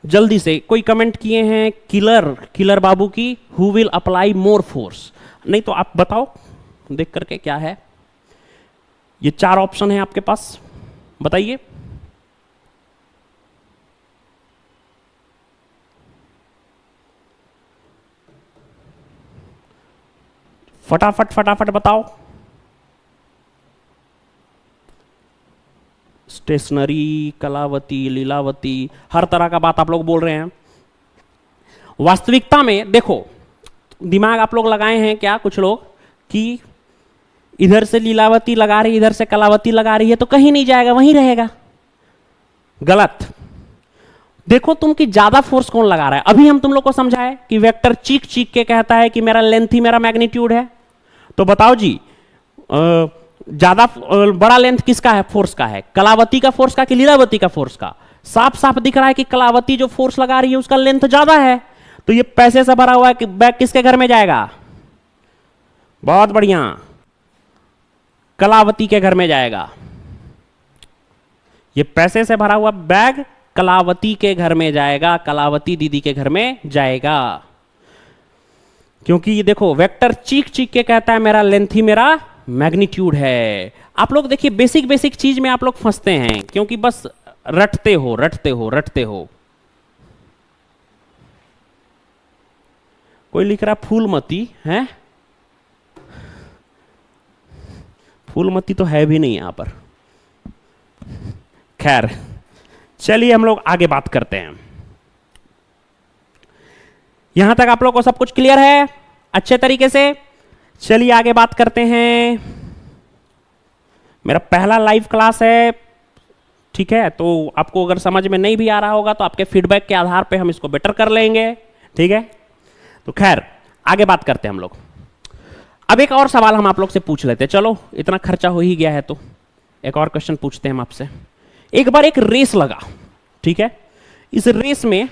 जल्दी से कोई कमेंट किए हैं किलर बाबू की, who will apply more force. नहीं तो आप बताओ देख करके क्या है। ये चार ऑप्शन है आपके पास, बताइए। फटाफट फटाफट बताओ। स्टेशनरी, कलावती, लीलावती, हर तरह का बात आप लोग बोल रहे हैं। वास्तविकता में देखो, दिमाग आप लोग लगाए हैं क्या कुछ लोग कि इधर से लीलावती लगा रही, इधर से कलावती लगा रही है तो कहीं नहीं जाएगा, वहीं रहेगा। गलत। देखो तुम कि ज्यादा फोर्स कौन लगा रहा है। अभी हम तुम लोग को समझाए कि वेक्टर चीख चीख के कहता है कि मेरा लेंथ ही मेरा मैग्नीट्यूड है। तो बताओ जी, ज्यादा बड़ा लेंथ किसका है? फोर्स का है। कलावती का फोर्स का कि लीलावती का फोर्स का? साफ साफ दिख रहा है कि कलावती जो फोर्स लगा रही है उसका लेंथ ज्यादा है, तो ये पैसे से भरा हुआ है, बैग किसके घर में जाएगा? बहुत बढ़िया, कलावती के घर में जाएगा। ये पैसे से भरा हुआ बैग कलावती के घर में जाएगा, कलावती दीदी के घर में जाएगा। क्योंकि ये देखो वेक्टर चीख चीख के कहता है मेरा लेंथ ही मेरा मैग्नीट्यूड है। आप लोग देखिए बेसिक बेसिक चीज में आप लोग फंसते हैं, क्योंकि बस रटते हो रटते हो रटते हो। कोई लिख रहा फूलमती है, फूलमती तो है भी नहीं यहां पर। खैर चलिए हम लोग आगे बात करते हैं। यहां तक आप लोग को सब कुछ क्लियर है अच्छे तरीके से? चलिए आगे बात करते हैं। मेरा पहला लाइव क्लास है, ठीक है, तो आपको अगर समझ में नहीं भी आ रहा होगा तो आपके फीडबैक के आधार पे हम इसको बेटर कर लेंगे, ठीक है। तो खैर आगे बात करते हैं हम लोग। अब एक और सवाल हम आप लोग से पूछ लेते हैं, चलो इतना खर्चा हो ही गया है तो एक और क्वेश्चन पूछते हैं हम आपसे। एक बार एक रेस लगा, ठीक है, इस रेस में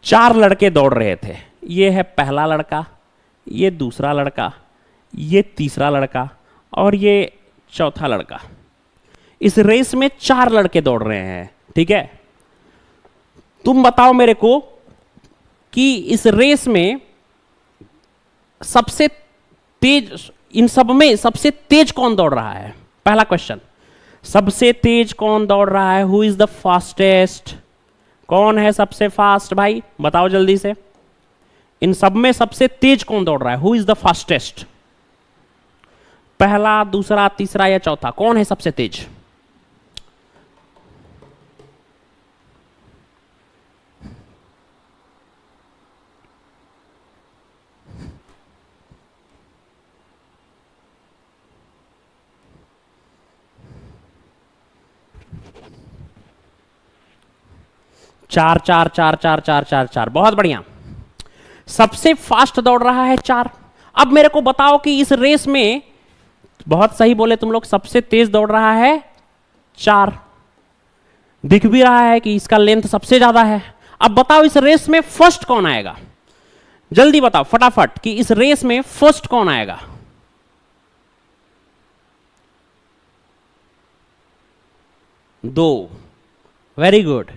चार लड़के दौड़ रहे थे। ये है पहला लड़का, ये दूसरा लड़का, ये तीसरा लड़का और ये चौथा लड़का। इस रेस में चार लड़के दौड़ रहे हैं, ठीक है। तुम बताओ मेरे को कि इस रेस में सबसे तेज, इन सब में सबसे तेज कौन दौड़ रहा है? पहला क्वेश्चन, सबसे तेज कौन दौड़ रहा है? Who is the fastest? कौन है सबसे फास्ट? भाई बताओ जल्दी से, इन सब में सबसे तेज कौन दौड़ रहा है? Who is the fastest? पहला, दूसरा, तीसरा या चौथा, कौन है सबसे तेज? चार चार चार चार चार चार चार, बहुत बढ़िया, सबसे फास्ट दौड़ रहा है चार। अब मेरे को बताओ कि इस रेस में, बहुत सही बोले तुम लोग, सबसे तेज दौड़ रहा है चार, दिख भी रहा है कि इसका लेंथ सबसे ज्यादा है। अब बताओ इस रेस में फर्स्ट कौन आएगा? जल्दी बताओ फटाफट कि इस रेस में फर्स्ट कौन आएगा? दो, वेरी गुड।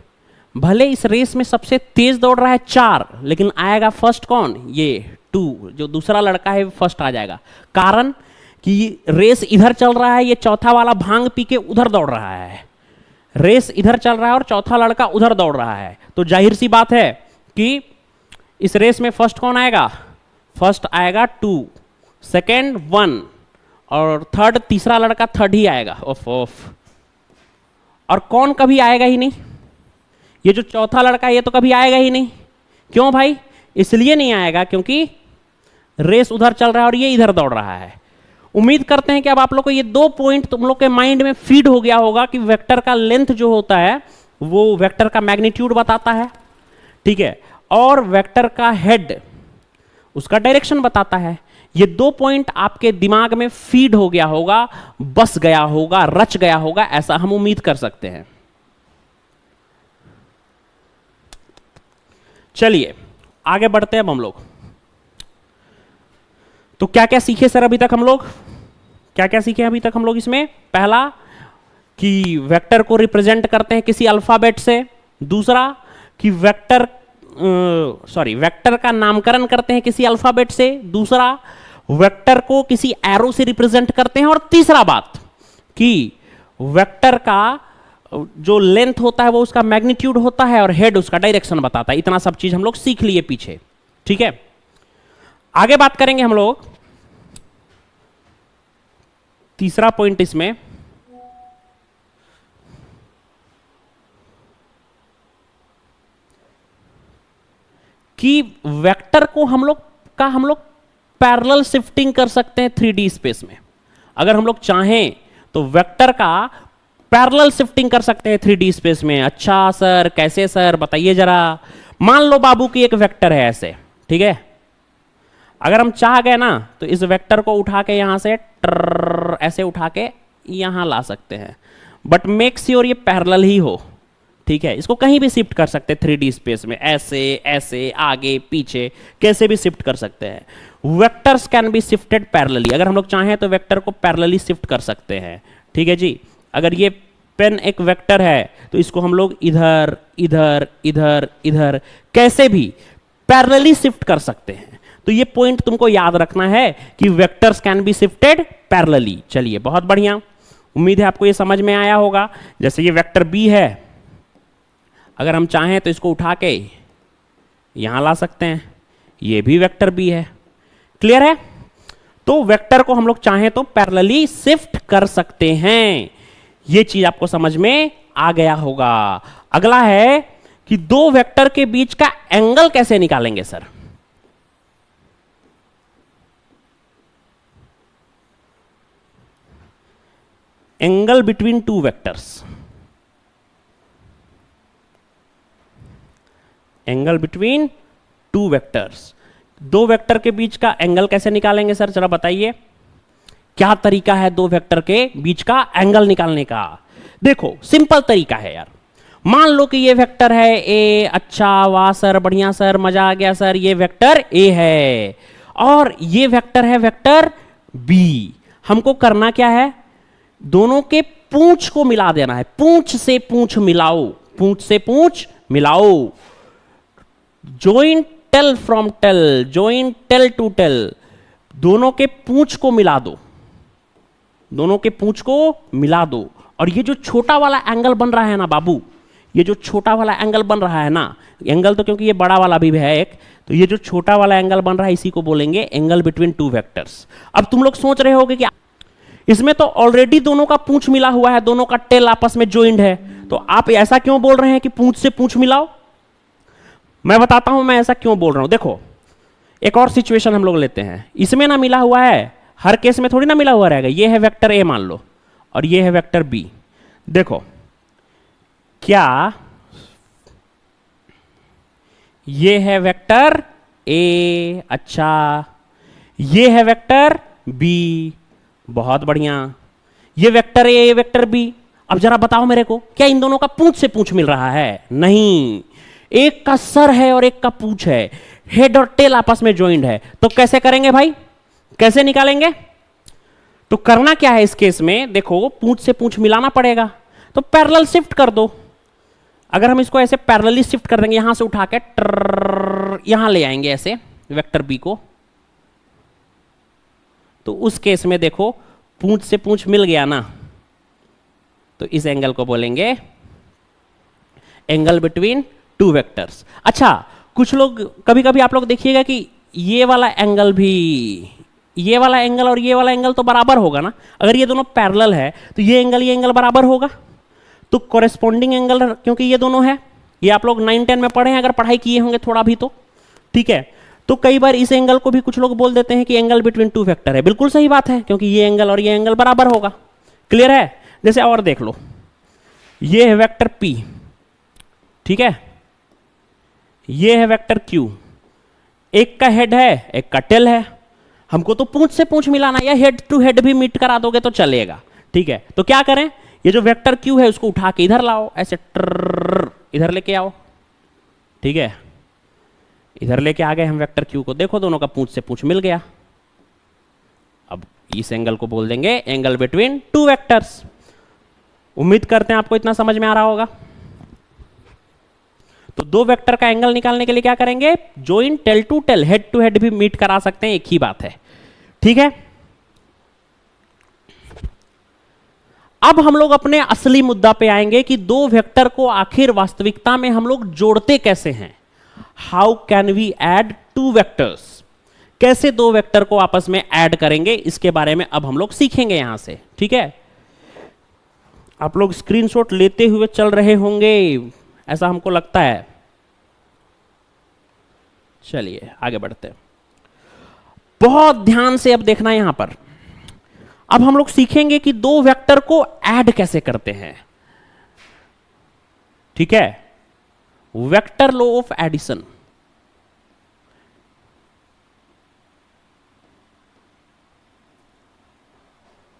भले इस रेस में सबसे तेज दौड़ रहा है चार, लेकिन आएगा फर्स्ट कौन? ये टू, जो दूसरा लड़का है फर्स्ट आ जाएगा। कारण कि रेस इधर चल रहा है, ये चौथा वाला भांग पी के उधर दौड़ रहा है। रेस इधर चल रहा है और चौथा लड़का उधर दौड़ रहा है, तो जाहिर सी बात है कि इस रेस में फर्स्ट कौन आएगा? फर्स्ट आएगा टू, सेकेंड वन और थर्ड, तीसरा लड़का थर्ड ही आएगा। ऑफ ऑफ, और कौन कभी आएगा ही नहीं? ये जो चौथा लड़का है ये तो कभी आएगा ही नहीं। क्यों भाई? इसलिए नहीं आएगा क्योंकि रेस उधर चल रहा है और ये इधर दौड़ रहा है। उम्मीद करते हैं कि अब आप लोग को ये दो पॉइंट तुम लोग के माइंड में फीड हो गया होगा कि वेक्टर का लेंथ जो होता है वो वेक्टर का मैग्नीट्यूड बताता है, ठीक है, और वेक्टर का हेड उसका डायरेक्शन बताता है। ये दो पॉइंट आपके दिमाग में फीड हो गया होगा, बस गया होगा, रच गया होगा, ऐसा हम उम्मीद कर सकते हैं। चलिए आगे बढ़ते हैं अब हम लोग। तो क्या क्या सीखे सर अभी तक हम लोग? क्या क्या सीखे अभी तक हम लोग इसमें? पहला कि वेक्टर को रिप्रेजेंट करते हैं किसी अल्फाबेट से। दूसरा कि वेक्टर का नामकरण करते हैं किसी अल्फाबेट से। दूसरा वेक्टर को किसी एरो से रिप्रेजेंट करते हैं। और तीसरा बात कि वेक्टर का जो लेंथ होता है वो उसका मैग्नीट्यूड होता है और हेड उसका डायरेक्शन बताता है। इतना सब चीज हम लोग सीख लिए पीछे, ठीक है। आगे बात करेंगे हम लोग। तीसरा पॉइंट इसमें कि वेक्टर को हम लोग पैरेलल शिफ्टिंग कर सकते हैं 3D स्पेस में। अगर हम लोग चाहें तो वेक्टर का पैरेलल शिफ्टिंग कर सकते हैं 3D स्पेस में। अच्छा सर कैसे सर बताइए जरा। मान लो बाबू की एक वेक्टर है ऐसे, ठीक है। अगर हम चाह गए ना तो इस वेक्टर को उठा के यहां से ऐसे उठा के यहां ला सकते हैं, बट मेक श्योर ये पैरेलल ही हो, ठीक है। इसको कहीं भी शिफ्ट कर सकते हैं 3D स्पेस में, ऐसे ऐसे आगे पीछे कैसे भी शिफ्ट कर सकते हैं। Vectors can be shifted parallelly, अगर हम लोग चाहें तो वेक्टर को पैरेलली शिफ्ट कर सकते हैं, ठीक है जी। अगर ये पेन एक वेक्टर है तो इसको हम लोग इधर इधर इधर इधर कैसे भी पैरेलली शिफ्ट कर सकते हैं। तो ये पॉइंट तुमको याद रखना है कि vectors can be shifted parallelly. चलिए बहुत बढ़िया, उम्मीद है आपको ये समझ में आया होगा। जैसे ये वेक्टर बी है, अगर हम चाहें तो इसको उठा के यहां ला सकते हैं, ये भी वेक्टर बी है। क्लियर है? तो वेक्टर को हम लोग चाहें तो पैरेलली शिफ्ट कर सकते हैं। ये चीज आपको समझ में आ गया होगा। अगला है कि दो वेक्टर के बीच का एंगल कैसे निकालेंगे sir. Angle between two vectors, angle between two vectors, दो वेक्टर के बीच का एंगल कैसे निकालेंगे सर, जरा बताइए क्या तरीका है दो वेक्टर के बीच का एंगल निकालने का। देखो सिंपल तरीका है यार। मान लो कि ये वेक्टर है ए, अच्छा वाह सर, बढ़िया सर, मजा आ गया सर, ये वेक्टर ए है और ये वेक्टर है वेक्टर बी। हमको करना क्या है, दोनों के पूंछ को मिला देना है। पूंछ से पूंछ मिलाओ, पूंछ से पूंछ मिलाओ। Join tail from tail, join tail to tail, दोनों के पूंछ को मिला दो, दोनों के पूंछ को मिला दो। और ये जो छोटा वाला एंगल बन रहा है ना बाबू, ये जो छोटा वाला एंगल बन रहा है ना, एंगल तो क्योंकि ये बड़ा वाला भी है एक, तो ये जो छोटा वाला एंगल बन रहा है इसी को बोलेंगे एंगल बिटवीन टू वेक्टर्स। अब तुम लोग सोच रहे होगे कि इसमें तो ऑलरेडी दोनों का पूंछ मिला हुआ है, दोनों का टेल आपस में ज्वाइंट है, तो आप ऐसा क्यों बोल रहे हैं कि पूंछ से पूंछ मिलाओ। मैं बताता हूं मैं ऐसा क्यों बोल रहा हूं। देखो एक और सिचुएशन हम लोग लेते हैं, इसमें ना मिला हुआ है, हर केस में थोड़ी ना मिला हुआ रहेगा। ये है वेक्टर ए मान लो और ये है वेक्टर बी। देखो क्या ये है वेक्टर ए, अच्छा ये है वेक्टर बी, बहुत बढ़िया, ये वेक्टर ए, ये वेक्टर बी। अब जरा बताओ मेरे को, क्या इन दोनों का पूंछ से पूंछ मिल रहा है? नहीं, एक का सर है और एक का पूंछ है, हेड और टेल आपस में ज्वाइंट है। तो कैसे करेंगे भाई, कैसे निकालेंगे? तो करना क्या है इस केस में, देखो पूंछ से पूंछ मिलाना पड़ेगा, तो पैरेलल शिफ्ट कर दो। अगर हम इसको ऐसे पैरेलली शिफ्ट कर देंगे, यहां से उठा के यहां ले आएंगे ऐसे वेक्टर बी को, तो उस केस में देखो पूंछ से पूंछ मिल गया ना, तो इस एंगल को बोलेंगे एंगल बिटवीन टू वेक्टर्स। अच्छा कुछ लोग कभी कभी आप लोग देखिएगा कि ये वाला एंगल भी, ये वाला एंगल और ये वाला एंगल तो बराबर होगा ना। अगर ये दोनों पैरेलल है तो ये एंगल बराबर होगा, तो कॉरेस्पॉन्डिंग एंगल, क्योंकि ये दोनों है, ये आप लोग 9-10 में पढ़े हैं, अगर पढ़ाई किए होंगे थोड़ा भी तो, ठीक है। तो कई बार इस एंगल को भी कुछ लोग बोल देते हैं कि एंगल बिटवीन टू वेक्टर है। बिल्कुल सही बात है, क्योंकि ये एंगल और ये एंगल बराबर होगा। क्लियर है? जैसे और देख लो, ये है वेक्टर P, ठीक है, ये है वेक्टर Q, एक का हेड है एक का टेल है। हमको तो पूंछ से पूंछ मिलाना, या हेड टू हेड भी मीट करा दोगे तो चलेगा, ठीक है। तो क्या करें, ये जो वेक्टर Q है उसको उठा के इधर लाओ, ऐसे इधर लेके आओ, ठीक है। इधर लेके आ गए हम वेक्टर Q को, देखो दोनों का पूंछ से पूंछ मिल गया। अब इस एंगल को बोल देंगे एंगल बिटवीन टू वेक्टर्स। उम्मीद करते हैं आपको इतना समझ में आ रहा होगा। तो दो वेक्टर का एंगल निकालने के लिए क्या करेंगे, join tail to tail, head to head भी मीट करा सकते हैं, एक ही बात है, ठीक है। अब हम लोग अपने असली मुद्दा पे आएंगे कि दो वेक्टर को आखिर वास्तविकता में हम लोग जोड़ते कैसे हैं। How can we add two vectors, कैसे दो वेक्टर को आपस में ऐड करेंगे, इसके बारे में अब हम लोग सीखेंगे यहां से, ठीक है। आप लोग स्क्रीनशॉट लेते हुए चल रहे होंगे ऐसा हमको लगता है। चलिए आगे बढ़ते हैं, बहुत ध्यान से अब देखना यहां पर। अब हम लोग सीखेंगे कि दो वेक्टर को ऐड कैसे करते हैं, ठीक है। Vector law of addition.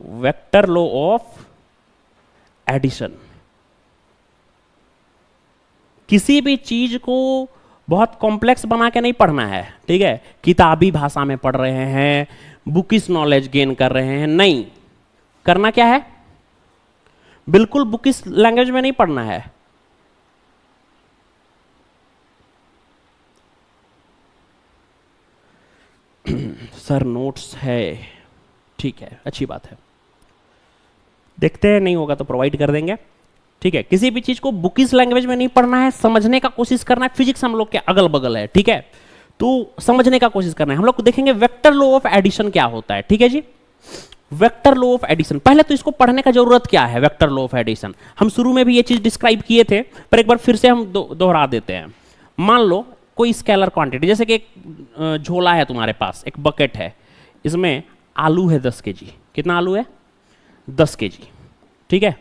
Vector law of addition. किसी भी चीज को बहुत कॉम्प्लेक्स बना के नहीं पढ़ना है, ठीक है, किताबी भाषा में पढ़ रहे हैं, बुकिश नॉलेज गेन कर रहे हैं, नहीं। करना क्या है, बिल्कुल बुकिश लैंग्वेज में नहीं पढ़ना है। सर नोट्स है, ठीक है, अच्छी बात है, देखते हैं, नहीं होगा तो प्रोवाइड कर देंगे, ठीक है। किसी भी चीज को बुकिश लैंग्वेज में नहीं पढ़ना है, समझने का कोशिश करना है। फिजिक्स हम लोग के अगल बगल है, ठीक है, तो समझने का कोशिश करना है। हम लोग देखेंगे वेक्टर लॉ ऑफ एडिशन क्या होता है, ठीक है जी। वेक्टर लॉ ऑफ एडिशन, पहले तो इसको पढ़ने का जरूरत क्या है। वेक्टर लॉ ऑफ एडिशन हम शुरू में भी ये चीज डिस्क्राइब किए थे, पर एक बार फिर से हम दोहरा देते हैं। मान लो कोई स्केलर क्वांटिटी, जैसे कि एक झोला है तुम्हारे पास, एक बकेट है, इसमें आलू है 10 केजी। कितना आलू है, 10 केजी, ठीक है।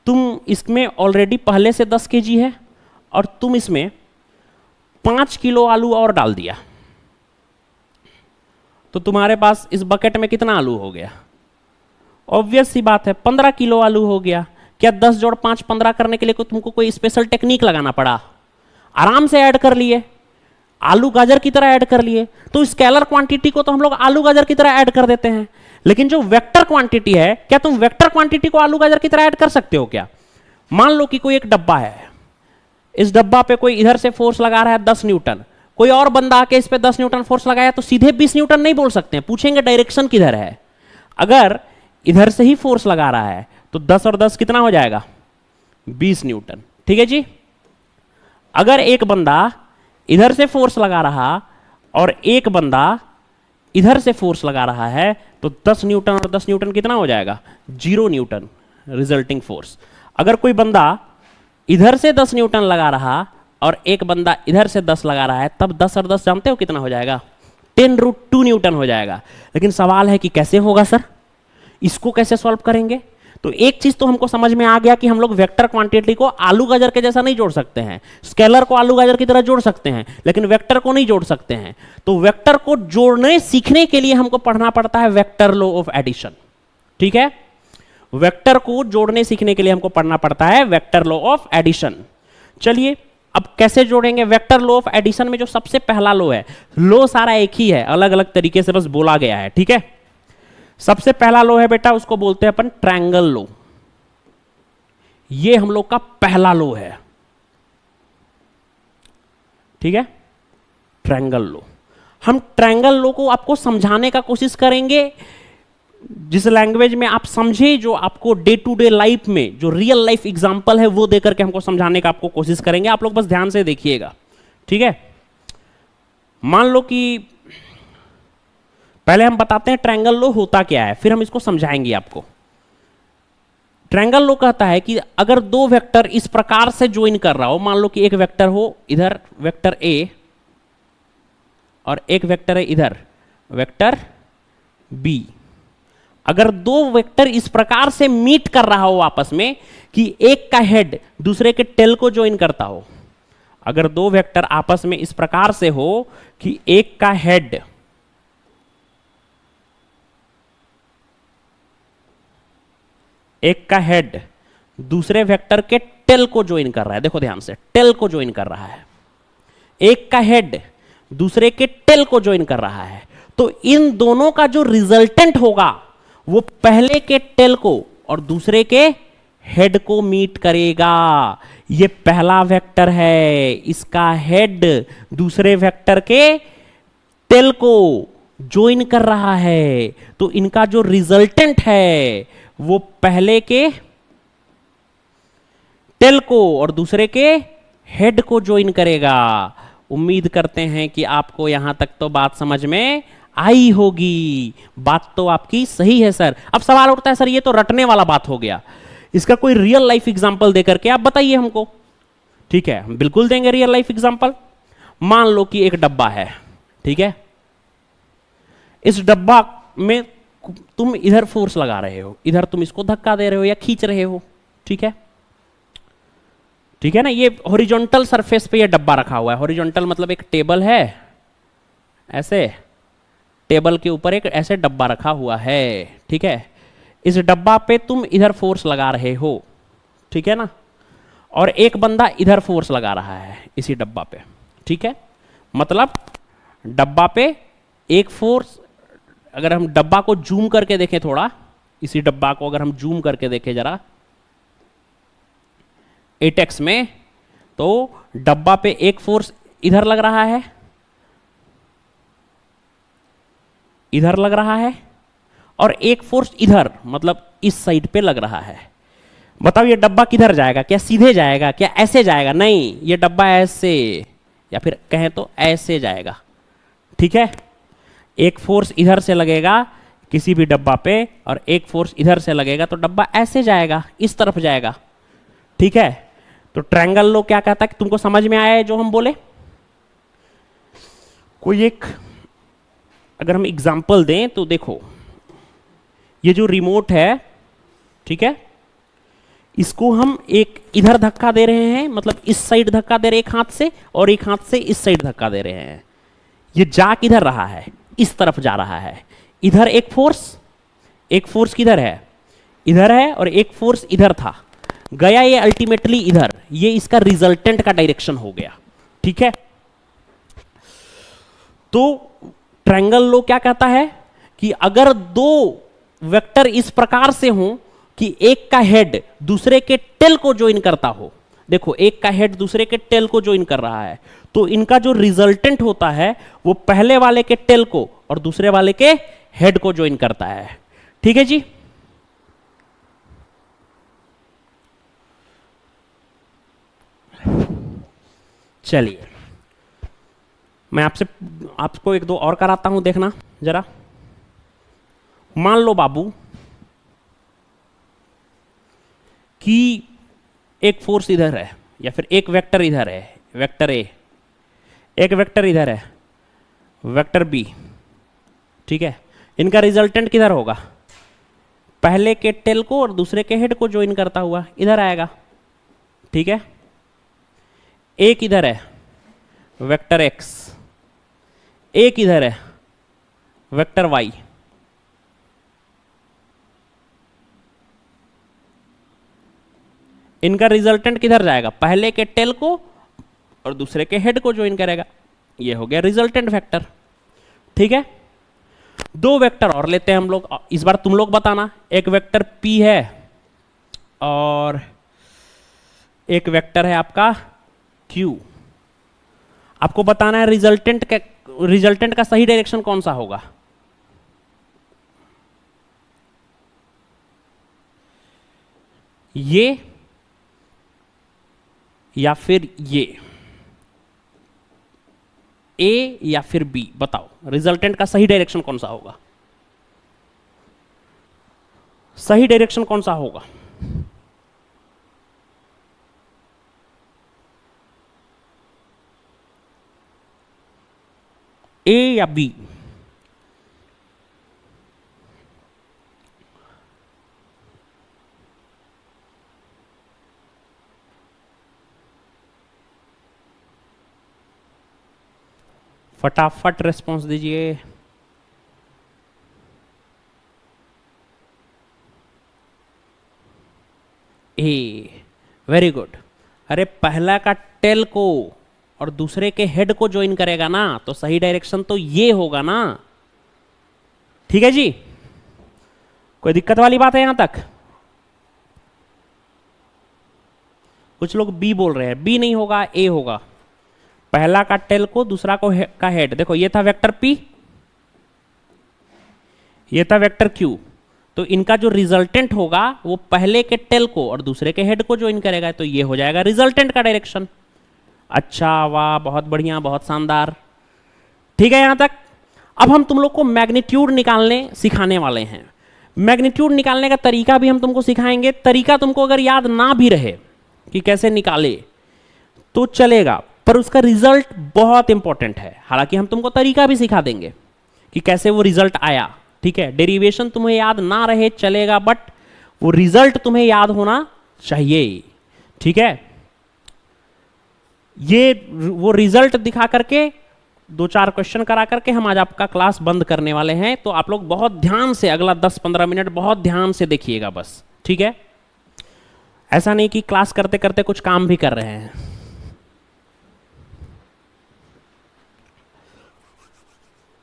तुम इसमें ऑलरेडी पहले से 10 केजी है और तुम इसमें 5 किलो आलू और डाल दिया, तो तुम्हारे पास इस बकेट में कितना आलू हो गया। ऑब्वियस सी बात है, 15 किलो आलू हो गया। क्या 10 जोड़ 5 15 करने के लिए तुमको कोई स्पेशल टेक्निक लगाना पड़ा, आराम से ऐड कर लिए, आलू गाजर की तरह ऐड कर लिए। तो स्केलर क्वांटिटी को तो हम लोग आलू गाजर की तरह ऐड कर देते हैं, लेकिन जो वेक्टर क्वांटिटी है, क्या तुम वेक्टर क्वांटिटी को आलू गाजर की तरह ऐड कर सकते हो क्या। मान लो कि कोई एक डब्बा है, इस डब्बा पे कोई इधर से फोर्स लगा रहा है 10 न्यूटन, कोई और बंदा आके इस पे 10 न्यूटन फोर्स लगाया, तो सीधे 20 न्यूटन नहीं बोल सकते हैं, पूछेंगे डायरेक्शन किधर है। अगर इधर से ही फोर्स लगा रहा है तो 10 और 10 कितना हो जाएगा, 20 न्यूटन, ठीक है जी। अगर एक बंदा इधर से फोर्स लगा रहा और एक बंदा इधर से फोर्स लगा रहा है, तो 10 न्यूटन और 10 न्यूटन कितना हो जाएगा, 0 न्यूटन रिजल्टिंग फोर्स। अगर कोई बंदा इधर से 10 न्यूटन लगा रहा और एक बंदा इधर से 10 लगा रहा है, तब 10 और 10 जानते हो कितना हो जाएगा, 10√2 न्यूटन हो जाएगा। लेकिन सवाल है कि कैसे होगा सर, इसको कैसे सॉल्व करेंगे। तो एक चीज तो हमको समझ में आ गया कि हम लोग वेक्टर क्वांटिटी को आलू गाजर के जैसा नहीं जोड़ सकते हैं, स्केलर को आलू गाजर की तरह जोड़ सकते हैं, लेकिन वेक्टर को नहीं जोड़ सकते हैं। तो वेक्टर को जोड़ने सीखने के लिए हमको पढ़ना पड़ता है वेक्टर लॉ ऑफ एडिशन, ठीक है। वेक्टर को जोड़ने सीखने के लिए हमको पढ़ना पड़ता है वेक्टर लॉ ऑफ एडिशन। चलिए अब कैसे जोड़ेंगे। वेक्टर लॉ ऑफ एडिशन में जो सबसे पहला लॉ है, लॉ सारा एक ही है, अलग अलग तरीके से बस बोला गया है, ठीक है। सबसे पहला लॉ है बेटा, उसको बोलते हैं अपन ट्रायंगल लॉ। ये हम लोग का पहला लॉ है, ठीक है, ट्रायंगल लॉ। हम ट्रायंगल लॉ को आपको समझाने का कोशिश करेंगे जिस लैंग्वेज में आप समझे, जो आपको डे टू डे लाइफ में जो रियल लाइफ एग्जांपल है वो देकर के हमको समझाने का आपको कोशिश करेंगे। आप लोग बस ध्यान से देखिएगा, ठीक है। मान लो कि पहले हम बताते हैं ट्रायंगल लॉ होता क्या है, फिर हम इसको समझाएंगे आपको। ट्रायंगल लॉ कहता है कि अगर दो वेक्टर इस प्रकार से ज्वाइन कर रहा हो, मान लो कि एक वेक्टर हो इधर वेक्टर ए और एक वेक्टर है इधर वेक्टर बी। अगर दो वेक्टर इस प्रकार से मीट कर रहा हो आपस में कि एक का हेड दूसरे के टेल को ज्वाइन करता हो, अगर दो वेक्टर आपस में इस प्रकार से हो कि एक का हेड दूसरे वेक्टर के टेल को ज्वाइन कर रहा है, देखो ध्यान से, टेल को ज्वाइन कर रहा है, एक का हेड दूसरे के टेल को ज्वाइन कर रहा है, तो इन दोनों का जो रिजल्टेंट होगा वो पहले के टेल को और दूसरे के हेड को मीट करेगा। ये पहला वेक्टर है, इसका हेड दूसरे वेक्टर के टेल को ज्वाइन कर रहा है, तो इनका जो रिजल्टेंट है वो पहले के टेल को और दूसरे के हेड को ज्वाइन करेगा। उम्मीद करते हैं कि आपको यहां तक तो बात समझ में आई होगी। बात तो आपकी सही है सर। अब सवाल उठता है सर ये तो रटने वाला बात हो गया, इसका कोई रियल लाइफ एग्जांपल देकर के आप बताइए हमको। ठीक है, हम बिल्कुल देंगे रियल लाइफ एग्जांपल। मान लो कि एक डब्बा है, ठीक है, इस डब्बा में तुम इधर फोर्स लगा रहे हो, इधर तुम इसको धक्का दे रहे हो या खींच रहे हो, ठीक है। ठीक है ना। ये हॉरिजॉन्टल सरफेस पे ये डब्बा रखा हुआ है। हॉरिजॉन्टल मतलब एक टेबल है, ऐसे टेबल के ऊपर एक ऐसे डब्बा रखा हुआ है, ठीक है। इस डब्बा पे तुम इधर फोर्स लगा रहे हो, ठीक है ना, और एक बंदा इधर फोर्स लगा रहा है इसी डब्बा पे, ठीक है। मतलब डब्बा पे एक फोर्स, अगर हम डब्बा को जूम करके देखें थोड़ा, इसी डब्बा को अगर हम जूम करके देखें जरा 8x में, तो डब्बा पे एक फोर्स इधर लग रहा है, इधर लग रहा है, और एक फोर्स इधर मतलब इस साइड पे लग रहा है। बताओ ये डब्बा किधर जाएगा? क्या सीधे जाएगा? क्या ऐसे जाएगा? नहीं, ये डब्बा ऐसे, या फिर कहें तो ऐसे जाएगा, ठीक है। एक फोर्स इधर से लगेगा किसी भी डब्बा पे, और एक फोर्स इधर से लगेगा, तो डब्बा ऐसे जाएगा, इस तरफ जाएगा, ठीक है। तो ट्रायंगल लॉ क्या कहता है कि तुमको समझ में आया है जो हम बोले? कोई एक अगर हम एग्जाम्पल दें तो देखो, ये जो रिमोट है, ठीक है, इसको हम एक इधर धक्का दे रहे हैं, मतलब इस साइड धक्का दे रहे हैं एक हाथ से, और एक हाथ से इस साइड धक्का दे रहे हैं। ये जा किधर रहा है? इस तरफ जा रहा है। इधर एक फोर्स किधर है? इधर है, और एक फोर्स इधर था, गया ये अल्टीमेटली इधर। ये इसका रिजल्टेंट का डायरेक्शन हो गया, ठीक है। तो ट्रायंगल लॉ क्या कहता है कि अगर दो वेक्टर इस प्रकार से हों कि एक का हेड दूसरे के टेल को ज्वाइन करता हो, देखो एक का हेड दूसरे के टेल को ज्वाइन कर रहा है, तो इनका जो रिजल्टेंट होता है वो पहले वाले के टेल को और दूसरे वाले के हेड को ज्वाइन करता है, ठीक है जी। चलिए मैं आपको एक दो और कराता हूं, देखना जरा। मान लो बाबू कि एक फोर्स इधर है, या फिर एक वेक्टर इधर है, वेक्टर ए, एक वेक्टर इधर है, वेक्टर बी, ठीक है। इनका रिजल्टेंट किधर होगा? पहले के टेल को और दूसरे के हेड को ज्वाइन करता हुआ इधर आएगा, ठीक है। एक इधर है वेक्टर एक्स, एक इधर है वेक्टर वाई, इनका रिजल्टेंट किधर जाएगा? पहले के टेल को और दूसरे के हेड को ज्वाइन करेगा। ये हो गया रिजल्टेंट वेक्टर, ठीक है। दो वेक्टर और लेते हैं हम लोग, इस बार तुम लोग बताना। एक वेक्टर P है और एक वेक्टर है आपका Q। आपको बताना है रिजल्टेंट का सही डायरेक्शन कौन सा होगा? ये या फिर ये, ए या फिर बी, बताओ रिजल्टेंट का सही डायरेक्शन कौन सा होगा? सही डायरेक्शन कौन सा होगा? ए या बी? फटाफट रिस्पॉन्स दीजिए। ए, वेरी गुड। अरे पहला का टेल को और दूसरे के हेड को ज्वाइन करेगा ना, तो सही डायरेक्शन तो ये होगा ना, ठीक है जी। कोई दिक्कत वाली बात है यहां तक? कुछ लोग बी बोल रहे हैं, बी नहीं होगा, ए होगा। पहला का टेल को दूसरा का हेड, देखो ये था वेक्टर P, ये था वेक्टर Q, तो इनका जो रिजल्टेंट होगा वो पहले के टेल को और दूसरे के हेड को ज्वाइन करेगा, तो ये हो जाएगा रिजल्टेंट का डायरेक्शन। अच्छा, वाह, बहुत बढ़िया, बहुत शानदार, ठीक है यहां तक। अब हम तुम लोग को मैग्नीट्यूड निकालने सिखाने वाले हैं। मैग्नीट्यूड निकालने का तरीका भी हम तुमको सिखाएंगे। तरीका तुमको अगर याद ना भी रहे कि कैसे निकाले तो चलेगा, पर उसका रिजल्ट बहुत इंपॉर्टेंट है। हालांकि हम तुमको तरीका भी सिखा देंगे कि कैसे वो रिजल्ट आया, ठीक है। डेरिवेशन तुम्हें याद ना रहे चलेगा, बट वो रिजल्ट तुम्हें याद होना चाहिए, ठीक है। ये वो रिजल्ट दिखा करके 2-4 क्वेश्चन करा करके हम आज आपका क्लास बंद करने वाले हैं। तो आप लोग बहुत ध्यान से अगला 10-15 मिनट बहुत ध्यान से देखिएगा बस, ठीक है? ऐसा नहीं कि क्लास करते करते कुछ काम भी कर रहे हैं।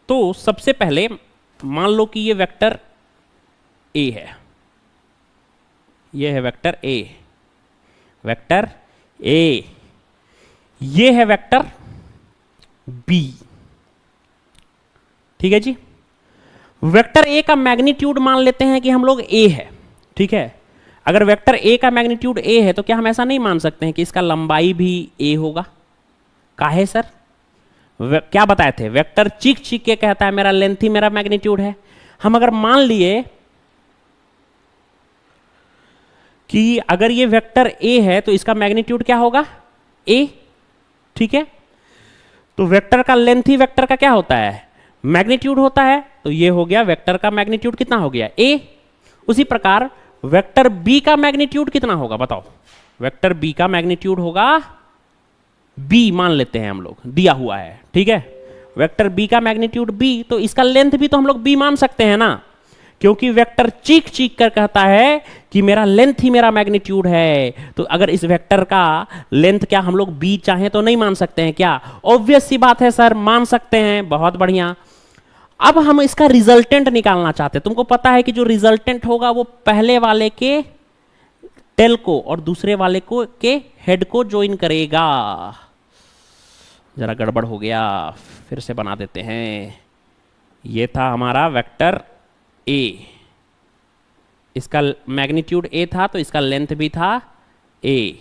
तो सबसे पहले मान लो कि ये वेक्टर ए है, ये है वेक्टर ए, वेक्टर ए, ये है वेक्टर बी, ठीक है जी। वेक्टर ए का मैग्नीट्यूड मान लेते हैं कि हम लोग ए है, ठीक है। अगर वेक्टर ए का मैग्नीट्यूड ए है तो क्या हम ऐसा नहीं मान सकते हैं कि इसका लंबाई भी ए होगा? काहे सर? क्या बताए थे? वेक्टर चीख चीख के कहता है मेरा लेंथ ही मेरा मैग्नीट्यूड है। हम अगर मान लिए कि अगर ये वेक्टर ए है तो इसका मैग्नीट्यूड क्या होगा? ए, ठीक है। तो वेक्टर का लेंथ ही वेक्टर का क्या होता है? मैग्नीट्यूड होता है। तो ये हो गया वेक्टर का मैग्नीट्यूड कितना हो गया? ए। उसी प्रकार वेक्टर बी का मैग्नीट्यूड कितना होगा बताओ? वेक्टर बी का मैग्नीट्यूड होगा बी, मान लेते हैं हम लोग, दिया हुआ है, ठीक है। वेक्टर बी का मैग्नीट्यूड बी, तो इसका लेंथ भी तो हम लोग बी मान सकते हैं ना, क्योंकि वेक्टर चीख चीख कर कहता है कि मेरा लेंथ ही मेरा मैग्नीट्यूड है। तो अगर इस वेक्टर का लेंथ क्या हम लोग बी चाहें तो नहीं मान सकते हैं क्या? ऑब्वियस सी बात है सर, मान सकते हैं। बहुत बढ़िया। अब हम इसका रिजल्टेंट निकालना चाहते हैं। तुमको पता है कि जो रिजल्टेंट होगा वो पहले वाले के टेल को और दूसरे वाले को के हेड को ज्वाइन करेगा। जरा गड़बड़ हो गया, फिर से बना देते हैं। ये था हमारा वेक्टर ए, इसका मैग्नीट्यूड ए था तो इसका लेंथ भी था ए।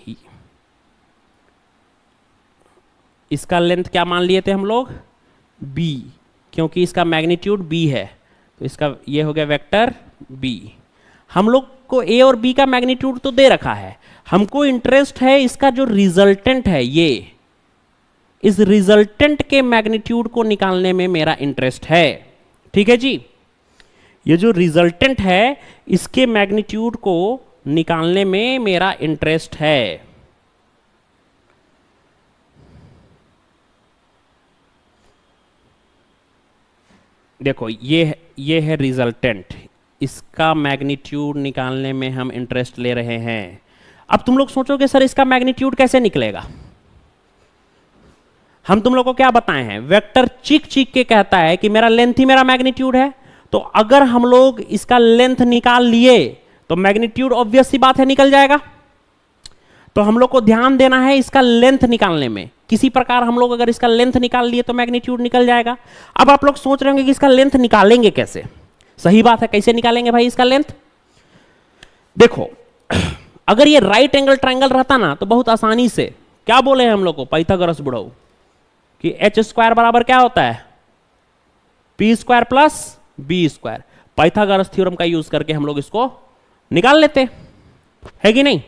इसका लेंथ क्या मान लिए थे हम लोग? बी, क्योंकि इसका मैग्नीट्यूड बी है। तो इसका ये हो गया वेक्टर बी। हम लोग को ए और बी का मैग्नीट्यूड तो दे रखा है, हमको इंटरेस्ट है इसका जो रिजल्टेंट है, ये इस रिजल्टेंट के मैग्नीट्यूड को निकालने में मेरा इंटरेस्ट है, ठीक है जी। ये जो रिजल्टेंट है इसके मैग्नीट्यूड को निकालने में मेरा इंटरेस्ट है। देखो ये है रिजल्टेंट, इसका मैग्नीट्यूड निकालने में हम इंटरेस्ट ले रहे हैं। अब तुम लोग सोचोगे सर इसका मैग्नीट्यूड कैसे निकलेगा? हम तुम लोग को क्या बताए हैं? वेक्टर चीख चीख के कहता है कि मेरा लेंथ ही मेरा मैग्नीट्यूड है। तो अगर हम लोग इसका लेंथ निकाल लिए तो मैग्नीट्यूड ऑब्वियस सी बात है निकल जाएगा। तो हम लोग को ध्यान देना है इसका लेंथ निकालने में। किसी प्रकार हम लोग अगर इसका लेंथ निकाल लिए तो मैग्नीट्यूड निकल जाएगा। अब आप लोग सोच रहे होंगे कि इसका लेंथ निकालेंगे कैसे? सही बात है, कैसे निकालेंगे भाई इसका लेंथ? देखो, अगर ये राइट एंगल ट्रायंगल रहता ना तो बहुत आसानी से क्या बोले हैं हम लोग को, पाइथागोरस बुढ़ऊ, कि एच स्क्वायर बराबर क्या होता है? P square plus B square. Pythagoras theorem का यूज करके हम लोग इसको निकाल लेते है कि नहीं?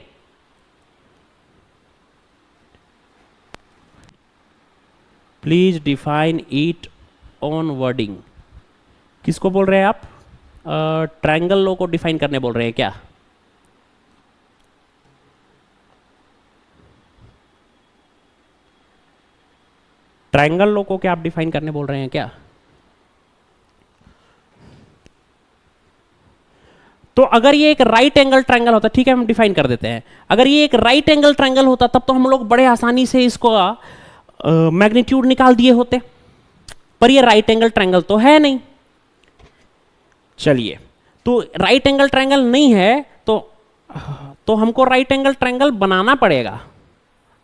Please define it on wording. किसको बोल रहे हैं आप? ट्रायंगल लॉ को डिफाइन करने बोल रहे हैं क्या? ट्रायंगल लॉ को क्या आप डिफाइन करने बोल रहे हैं क्या? तो अगर ये एक राइट एंगल ट्रायंगल होता, ठीक है हम डिफाइन कर देते हैं। अगर ये एक राइट एंगल ट्रायंगल होता तब तो हम लोग बड़े आसानी से इसको मैग्नीट्यूड निकाल दिए होते, पर ये राइट एंगल ट्रायंगल तो है नहीं। चलिए, तो राइट एंगल ट्रायंगल नहीं है तो हमको राइट एंगल ट्रायंगल बनाना पड़ेगा।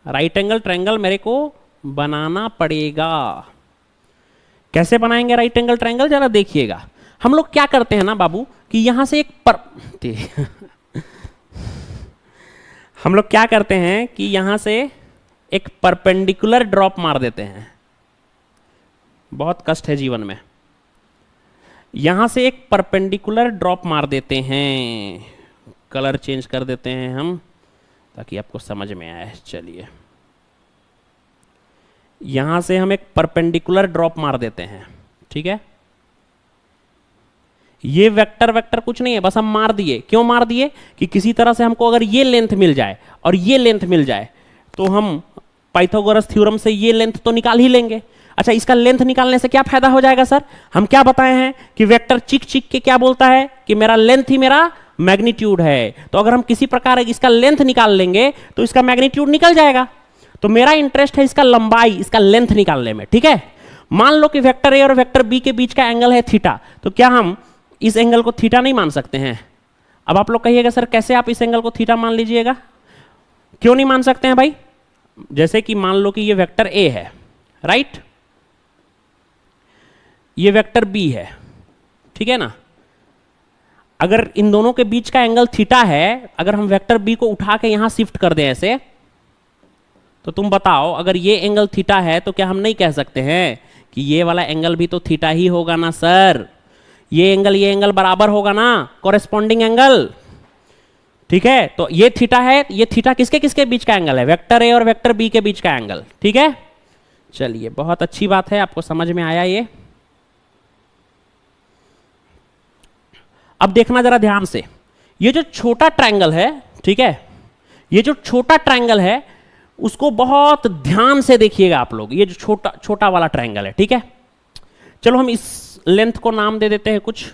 राइट एंगल ट्रायंगल मेरे को बनाना पड़ेगा। कैसे बनाएंगे राइट एंगल ट्रायंगल? जरा देखिएगा। हम लोग क्या करते हैं ना बाबू कि यहां से हम लोग क्या करते हैं कि यहां से एक परपेंडिकुलर ड्रॉप मार देते हैं। बहुत कष्ट है जीवन में। यहां से एक परपेंडिकुलर ड्रॉप मार देते हैं। कलर चेंज कर देते हैं हम ताकि आपको समझ में आए। चलिए, यहां से हम एक परपेंडिकुलर ड्रॉप मार देते हैं, ठीक है। ये वेक्टर कुछ नहीं है, बस हम मार दिए। क्यों मार दिए? कि किसी तरह से हमको अगर ये लेंथ मिल जाए और ये लेंथ मिल जाए तो हम पाइथागोरस थ्योरम से ये लेंथ तो निकाल ही लेंगे। अच्छा, इसका लेंथ निकालने से क्या फायदा हो जाएगा सर? हम क्या बताए हैं कि वेक्टर चिक चिक के क्या बोलता है कि मेरा लेंथ ही मेरा मैग्नीट्यूड है। तो अगर हम किसी प्रकार इसका लेंथ निकाल लेंगे तो इसका मैग्नीट्यूड निकल जाएगा। तो मेरा इंटरेस्ट है इसका लंबाई, इसका लेंथ निकालने में, ठीक है। मान लो कि वेक्टर ए और वेक्टर बी के बीच का एंगल है थीटा, तो क्या हम इस एंगल को थीटा नहीं मान सकते हैं? अब आप लोग कहिएगा सर कैसे आप इस एंगल को थीटा मान लीजिएगा? क्यों नहीं मान सकते हैं भाई? जैसे कि मान लो कि ये वेक्टर ए है, राइट, ये वेक्टर बी है, ठीक है ना। अगर इन दोनों के बीच का एंगल थीटा है, अगर हम वेक्टर बी को उठा के यहां शिफ्ट कर दें ऐसे, तो तुम बताओ अगर ये एंगल थीटा है तो क्या हम नहीं कह सकते हैं कि ये वाला एंगल भी तो थीटा ही होगा ना सर? ये एंगल बराबर होगा ना, कॉरेस्पॉन्डिंग एंगल, ठीक है। तो ये थीटा है, ये थीटा किसके किसके बीच का एंगल है? वेक्टर ए और वेक्टर बी के बीच का एंगल, ठीक है। चलिए, बहुत अच्छी बात है, आपको समझ में आया ये। अब देखना जरा ध्यान से, ये जो छोटा ट्रायंगल है, ठीक है, ये जो छोटा ट्रायंगल है उसको बहुत ध्यान से देखिएगा आप लोग। ये जो छोटा छोटा वाला ट्रायंगल है, ठीक है। चलो हम इस लेंथ को नाम दे देते हैं कुछ,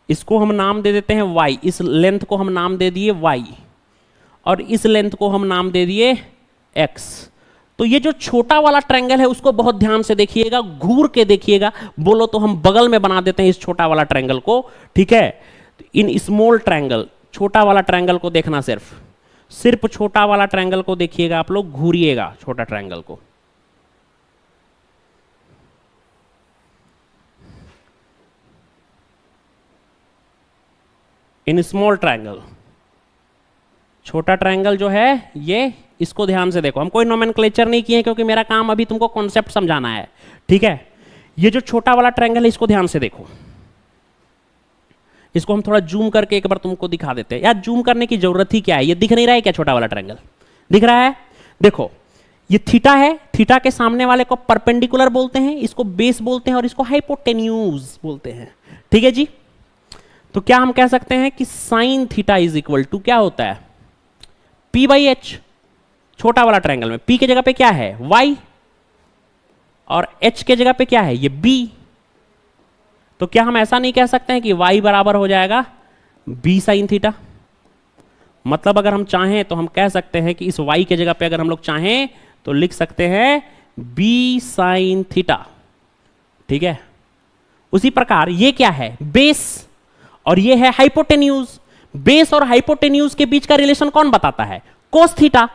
इसको हम नाम दे देते हैं y। इस लेंथ को हम नाम दे दिए y और इस लेंथ को हम नाम दे दिए x। तो ये जो छोटा वाला ट्रायंगल है उसको बहुत ध्यान से देखिएगा, घूर के देखिएगा। बोलो तो हम बगल में बना देते हैं इस छोटा वाला ट्रायंगल को, ठीक है। इन स्मॉल ट्रायंगल, छोटा वाला ट्रायंगल को देखना, सिर्फ छोटा वाला ट्रायंगल को देखिएगा आप लोग, घूरिएगा छोटा ट्रायंगल को। इन स्मॉल ट्रायंगल, छोटा ट्रायंगल जो है ये, इसको ध्यान से देखो। हम कोई नोमेनक्लेचर नहीं किए क्योंकि मेरा काम अभी तुमको कॉन्सेप्ट समझाना है, ठीक है। ये जो छोटा वाला ट्रायंगल है इसको ध्यान से देखो। इसको हम थोड़ा जूम करके एक बार तुमको दिखा देते हैं। यार जूम करने की जरूरत ही क्या है? ये दिख नहीं रहा है क्या? छोटा वाला ट्रायंगल दिख रहा है? देखो, ये थीटा है, थीटा के सामने वाले को परपेंडिकुलर बोलते हैं, इसको बेस बोलते हैं और इसको हाइपोटेन्यूज बोलते हैं, ठीक है जी। तो क्या हम कह सकते हैं कि sine theta is equal to क्या होता है? P by H. छोटा वाला ट्रायंगल में P की जगह पे क्या है? Y, और H के जगह पे क्या है? ये B। तो क्या हम ऐसा नहीं कह सकते हैं कि y बराबर हो जाएगा b साइन थीटा? मतलब अगर हम चाहें तो हम कह सकते हैं कि इस y के जगह पे अगर हम लोग चाहें तो लिख सकते हैं b साइन थीटा, ठीक है। उसी प्रकार ये क्या है? बेस, और ये है हाइपोटेन्यूज। बेस और हाइपोटेन्यूज के बीच का रिलेशन कौन बताता है? Cos theta.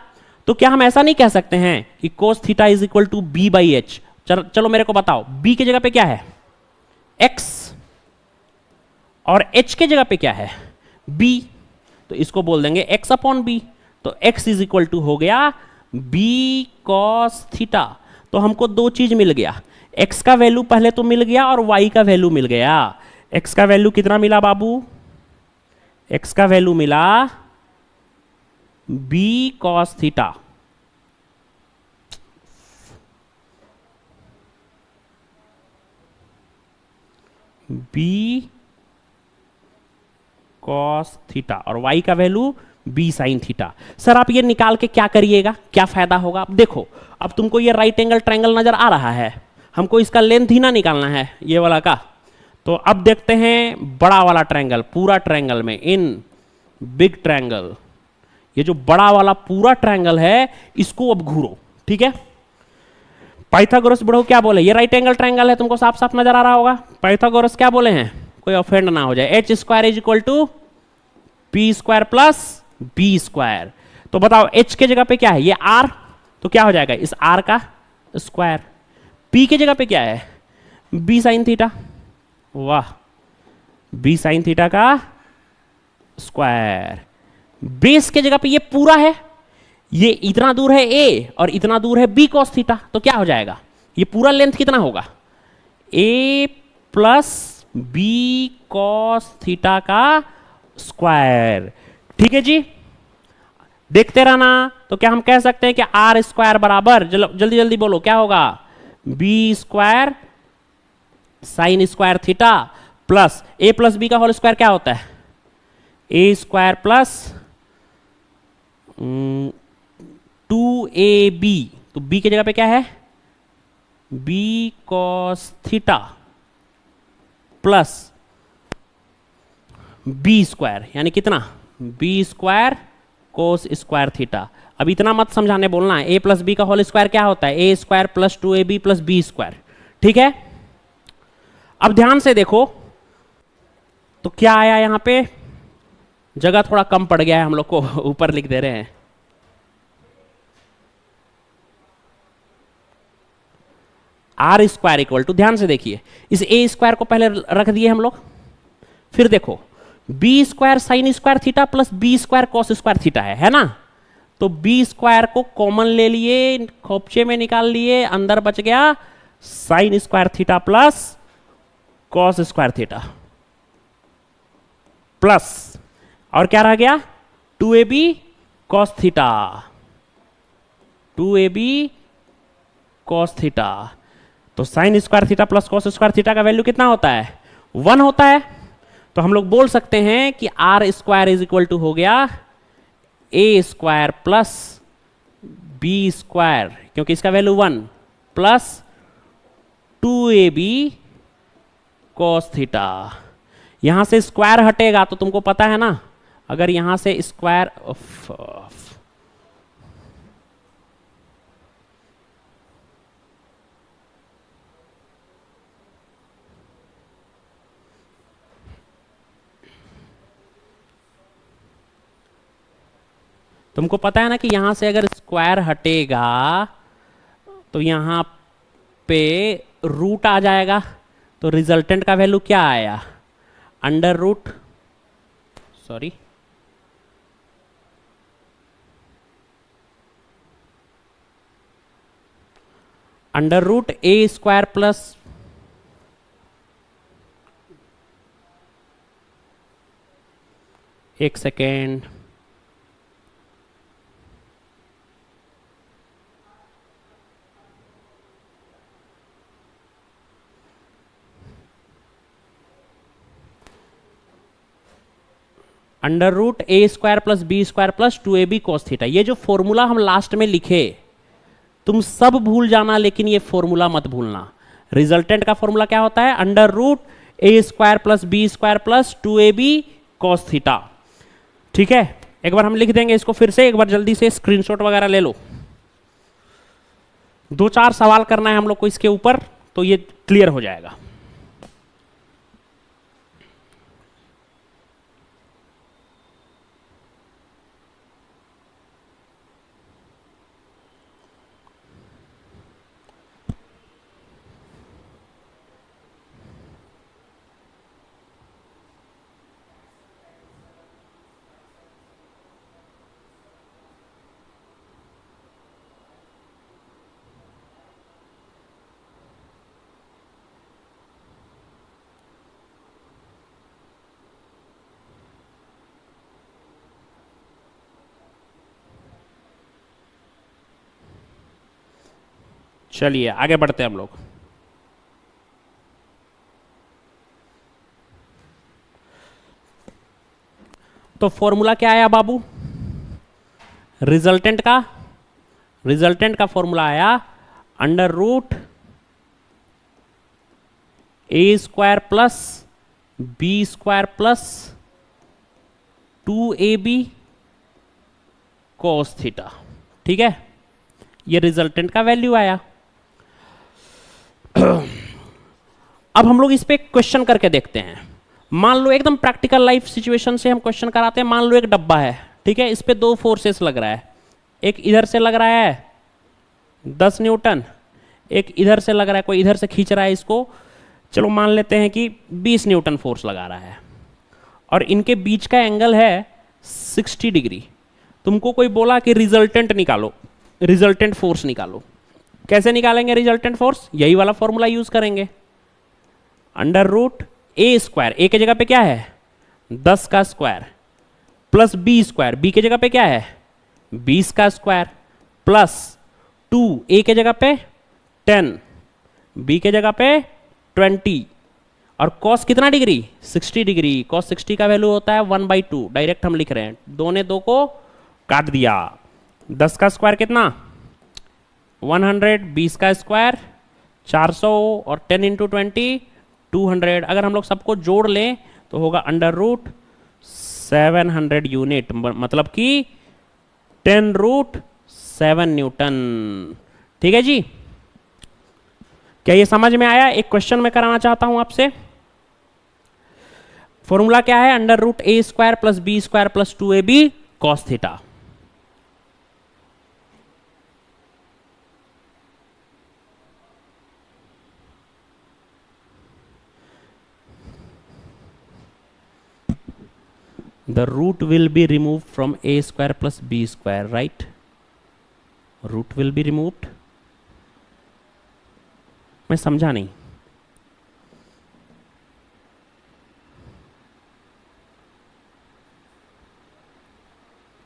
तो क्या हम ऐसा नहीं कह सकते हैं कि cos theta is equal to B by H? चलो मेरे को बताओ, b की जगह पे क्या है? x, और h के जगह पे क्या है? b। तो इसको बोल देंगे x अपॉन b। तो x इज इक्वल टू हो गया b cos थीटा। तो हमको दो चीज मिल गया, x का वैल्यू पहले तो मिल गया और y का वैल्यू मिल गया। x का वैल्यू कितना मिला बाबू? x का वैल्यू मिला b cos theta. b cos theta और y का value b sine theta. Sir आप ये निकाल के क्या करिएगा, क्या फायदा होगा? अब देखो, अब तुमको ये राइट एंगल ट्रायंगल नजर आ रहा है, हमको इसका लेंथ ही ना निकालना है ये वाला का। तो अब देखते हैं बड़ा वाला ट्रायंगल, पूरा ट्रायंगल में, इन बिग ट्रायंगल, ये जो बड़ा वाला पूरा ट्रायंगल है इसको अब घूरो, ठीक है। पाइथागोरस बड़ो क्या बोले? ये राइट एंगल ट्रायंगल है, तुमको साफ साफ नजर आ रहा होगा। पाइथागोरस क्या बोले हैं? कोई ऑफेंड ना हो जाए, H square is equal to P square plus B square. तो बताओ एच के जगह पे क्या है? ये आर। तो क्या हो जाएगा? इस आर का स्क्वायर। पी के जगह पे क्या है? B sine theta. वाह, बी साइन थीटा का स्क्वायर। बेस के जगह पे ये पूरा है, ये इतना दूर है a और इतना दूर है b cos थीटा। तो क्या हो जाएगा? ये पूरा लेंथ कितना होगा? a plus B cos theta का स्क्वायर, ठीक है जी। देखते रहना। तो क्या हम कह सकते हैं कि आर स्क्वायर बराबर, जल्दी जल्दी बोलो क्या होगा? B square sine square theta plus a plus B का होल स्क्वायर क्या होता है? ए स्क्वायर प्लस 2ab, तो b की जगह पे क्या है, b cos theta plus b square, यानी कितना, b square cos square theta. अब इतना मत समझाने बोलना है, a प्लस बी का होल स्क्वायर क्या होता है, a square plus 2ab plus B square. ठीक है, अब ध्यान से देखो तो क्या आया यहां पे, जगह थोड़ा कम पड़ गया है हम लोग को, ऊपर लिख दे रहे हैं। आर स्क्वायर इक्वल टू, ध्यान से देखिए, इस ए स्क्वायर को पहले रख दिए हम लोग, फिर देखो B square sine square theta plus B square cos square theta है ना, तो बी स्क्वायर को कॉमन ले लिए, खोपचे में निकाल लिए, अंदर बच गया sine square theta plus cos square theta plus, और क्या रह गया, 2ab cos theta, 2ab cos theta. तो sine square theta plus cos square theta का वैल्यू कितना होता है, 1 होता है। तो हम लोग बोल सकते हैं कि R square is equal to हो गया A square plus B square, क्योंकि इसका value 1 plus 2ab cos theta. यहां से स्क्वायर हटेगा तो तुमको पता है ना, अगर यहां से स्क्वायर तुमको पता है ना कि यहां से अगर स्क्वायर हटेगा तो यहां पे रूट आ जाएगा, तो रिजल्टेंट का वैल्यू क्या आया, under root, sorry under root ए स्क्वायर प्लस एक सेकेंड, अंडर रूट ए square plus B square plus 2ab cos theta. ये जो फॉर्मूला हम लास्ट में लिखे तुम सब भूल जाना, लेकिन ये फॉर्मूला मत भूलना। रिजल्टेंट का फॉर्मूला क्या होता है, अंडर रूट ए square plus B square plus 2ab cos theta. ठीक है, एक बार हम लिख देंगे इसको फिर से, एक बार जल्दी से स्क्रीनशॉट वगैरह ले लो, 2-4 सवाल करना है हम लोग को इसके ऊपर, तो ये क्लियर हो जाएगा। चलिए आगे बढ़ते हैं हम लोग। तो फॉर्मूला क्या आया बाबू, रिजल्टेंट का फॉर्मूला आया अंडर रूट ए square plus B square plus 2ab cos theta. ठीक है, ये रिजल्टेंट का वैल्यू आया। अब हम लोग इस पे क्वेश्चन करके देखते हैं। मान लो एकदम प्रैक्टिकल लाइफ सिचुएशन से हम क्वेश्चन कराते हैं। मान लो एक डब्बा है, ठीक है, इस पे 2 फोर्सेस लग रहा है, एक इधर से लग रहा है 10 न्यूटन, एक इधर से लग रहा है, कोई इधर से खींच रहा है इसको, चलो मान लेते हैं कि 20 न्यूटन फोर्स लगा रहा है, और इनके बीच का एंगल है 60 डिग्री। तुमको कोई बोला कि रिजल्टेंट निकालो, रिजल्टेंट फोर्स निकालो। कैसे निकालेंगे रिजल्टेंट फोर्स, यही वाला फॉर्मूला यूज करेंगे, under root A square, A के जगह पे क्या है 10 का square, plus B square, B के जगह पे क्या है 20 का स्क्वायर, प्लस 2 ए के जगह पे 10, बी के जगह पे 20, और कॉस कितना डिग्री 60 डिग्री। कॉस 60 का वैल्यू होता है 1/2, डायरेक्ट हम लिख रहे हैं, 2 ने 2 को काट दिया। 10 का स्क्वायर कितना 100, 20 का स्क्वायर 400 और 10 इंटू 20 200। अगर हम लोग सबको जोड़ लें तो होगा √700 यूनिट, मतलब कि 10√7 न्यूटन। ठीक है जी, क्या ये समझ में आया? एक क्वेश्चन मैं कराना चाहता हूं आपसे। फॉर्मूला क्या है? √a² + b² + 2ab cos theta. The root will be removed from a² + b², right? Root will be removed. मैं समझा नहीं।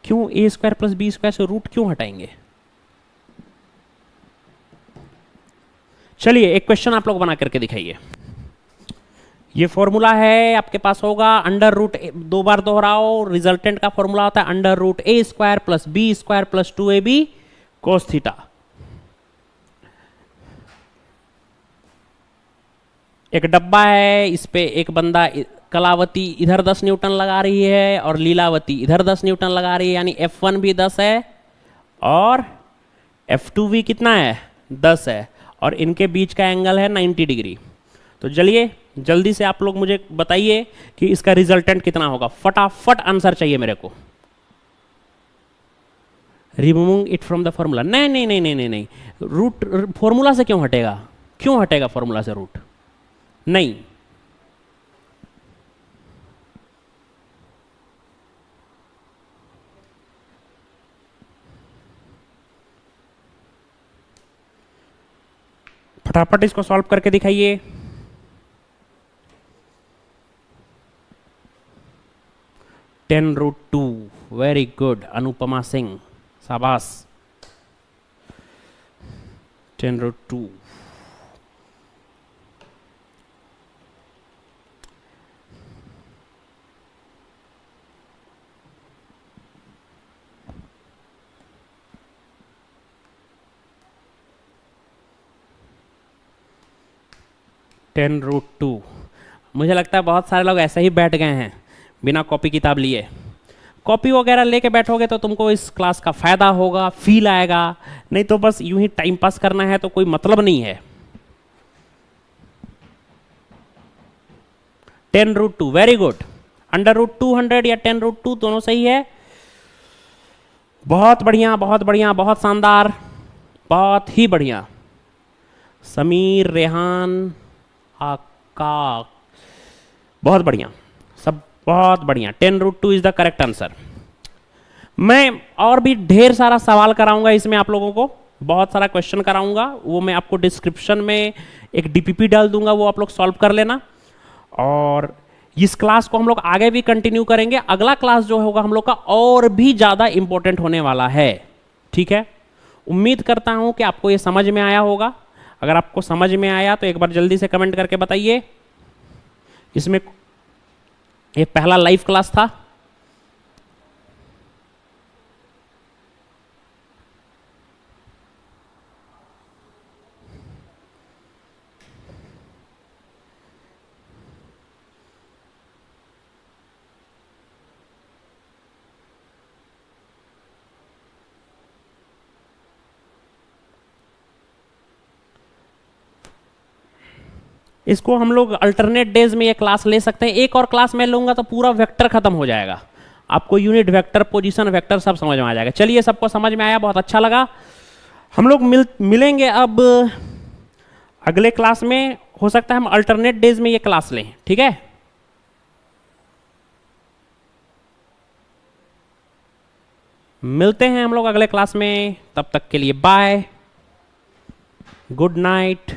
क्यों a² + b² से रूट क्यों हटाएंगे? चलिए एक क्वेश्चन आप लोग बना करके दिखाइए। ये फॉर्मूला है आपके पास होगा √, 2 बार दोहराओ, रिजल्टेंट का फॉर्मूला होता है √a² + b² + 2ab cos theta. एक डब्बा है, इस पे एक बंदा कलावती इधर 10 न्यूटन लगा रही है और लीलावती इधर 10 न्यूटन लगा रही है, यानी F1 भी 10 है और F2 भी कितना है 10 है, और इनके बीच का एंगल है 90 डिग्री। तो चलिए जल्दी से आप लोग मुझे बताइए कि इसका रिजल्टेंट कितना होगा। फटाफट आंसर चाहिए मेरे को। Removing it from the formula, नहीं नहीं नहीं नहीं नहीं नहीं, रूट फॉर्मूला से क्यों हटेगा? क्यों हटेगा फॉर्मूला से रूट? नहीं, फटाफट इसको सॉल्व करके दिखाइए। (10√2), वेरी गुड अनुपमा सिंह, शाबाश। 10√2 10√2। मुझे लगता है बहुत सारे लोग ऐसे ही बैठ गए हैं बिना कॉपी किताब लिए। कॉपी वगैरह लेके बैठोगे तो तुमको इस क्लास का फायदा होगा, फील आएगा, नहीं तो बस यूं ही टाइम पास करना है तो कोई मतलब नहीं है। 10√2, वेरी गुड। √200 या 10√2 दोनों सही है। बहुत बढ़िया, बहुत बढ़िया, बहुत शानदार, बहुत ही बढ़िया। समीर, रेहान, आका, बहुत बढ़िया, सब बहुत बढ़िया। 10√2 इज द करेक्ट आंसर। मैं और भी ढेर सारा सवाल कराऊंगा इसमें आप लोगों को, बहुत सारा क्वेश्चन कराऊंगा, वो मैं आपको डिस्क्रिप्शन में एक डीपीपी डाल दूंगा, वो आप लोग सॉल्व कर लेना। और इस क्लास को हम लोग आगे भी कंटिन्यू करेंगे। अगला क्लास जो होगा हम लोग का और भी ज़्यादा इंपॉर्टेंट होने वाला है। ठीक है, उम्मीद करता हूं कि आपको ये समझ में आया होगा। अगर आपको समझ में आया तो एक बार जल्दी से कमेंट करके बताइए। इसमें ये पहला लाइव क्लास था। इसको हम लोग अल्टरनेट डेज में ये क्लास ले सकते हैं। एक और क्लास मैं लूंगा तो पूरा वेक्टर खत्म हो जाएगा, आपको यूनिट वेक्टर, पोजीशन वेक्टर सब समझ में आ जाएगा। चलिए, सबको समझ में आया, बहुत अच्छा लगा। हम लोग मिलेंगे अब अगले क्लास में। हो सकता है हम अल्टरनेट डेज में ये क्लास लें, ठीक है। मिलते हैं हम लोग अगले क्लास में, तब तक के लिए बाय, गुड नाइट।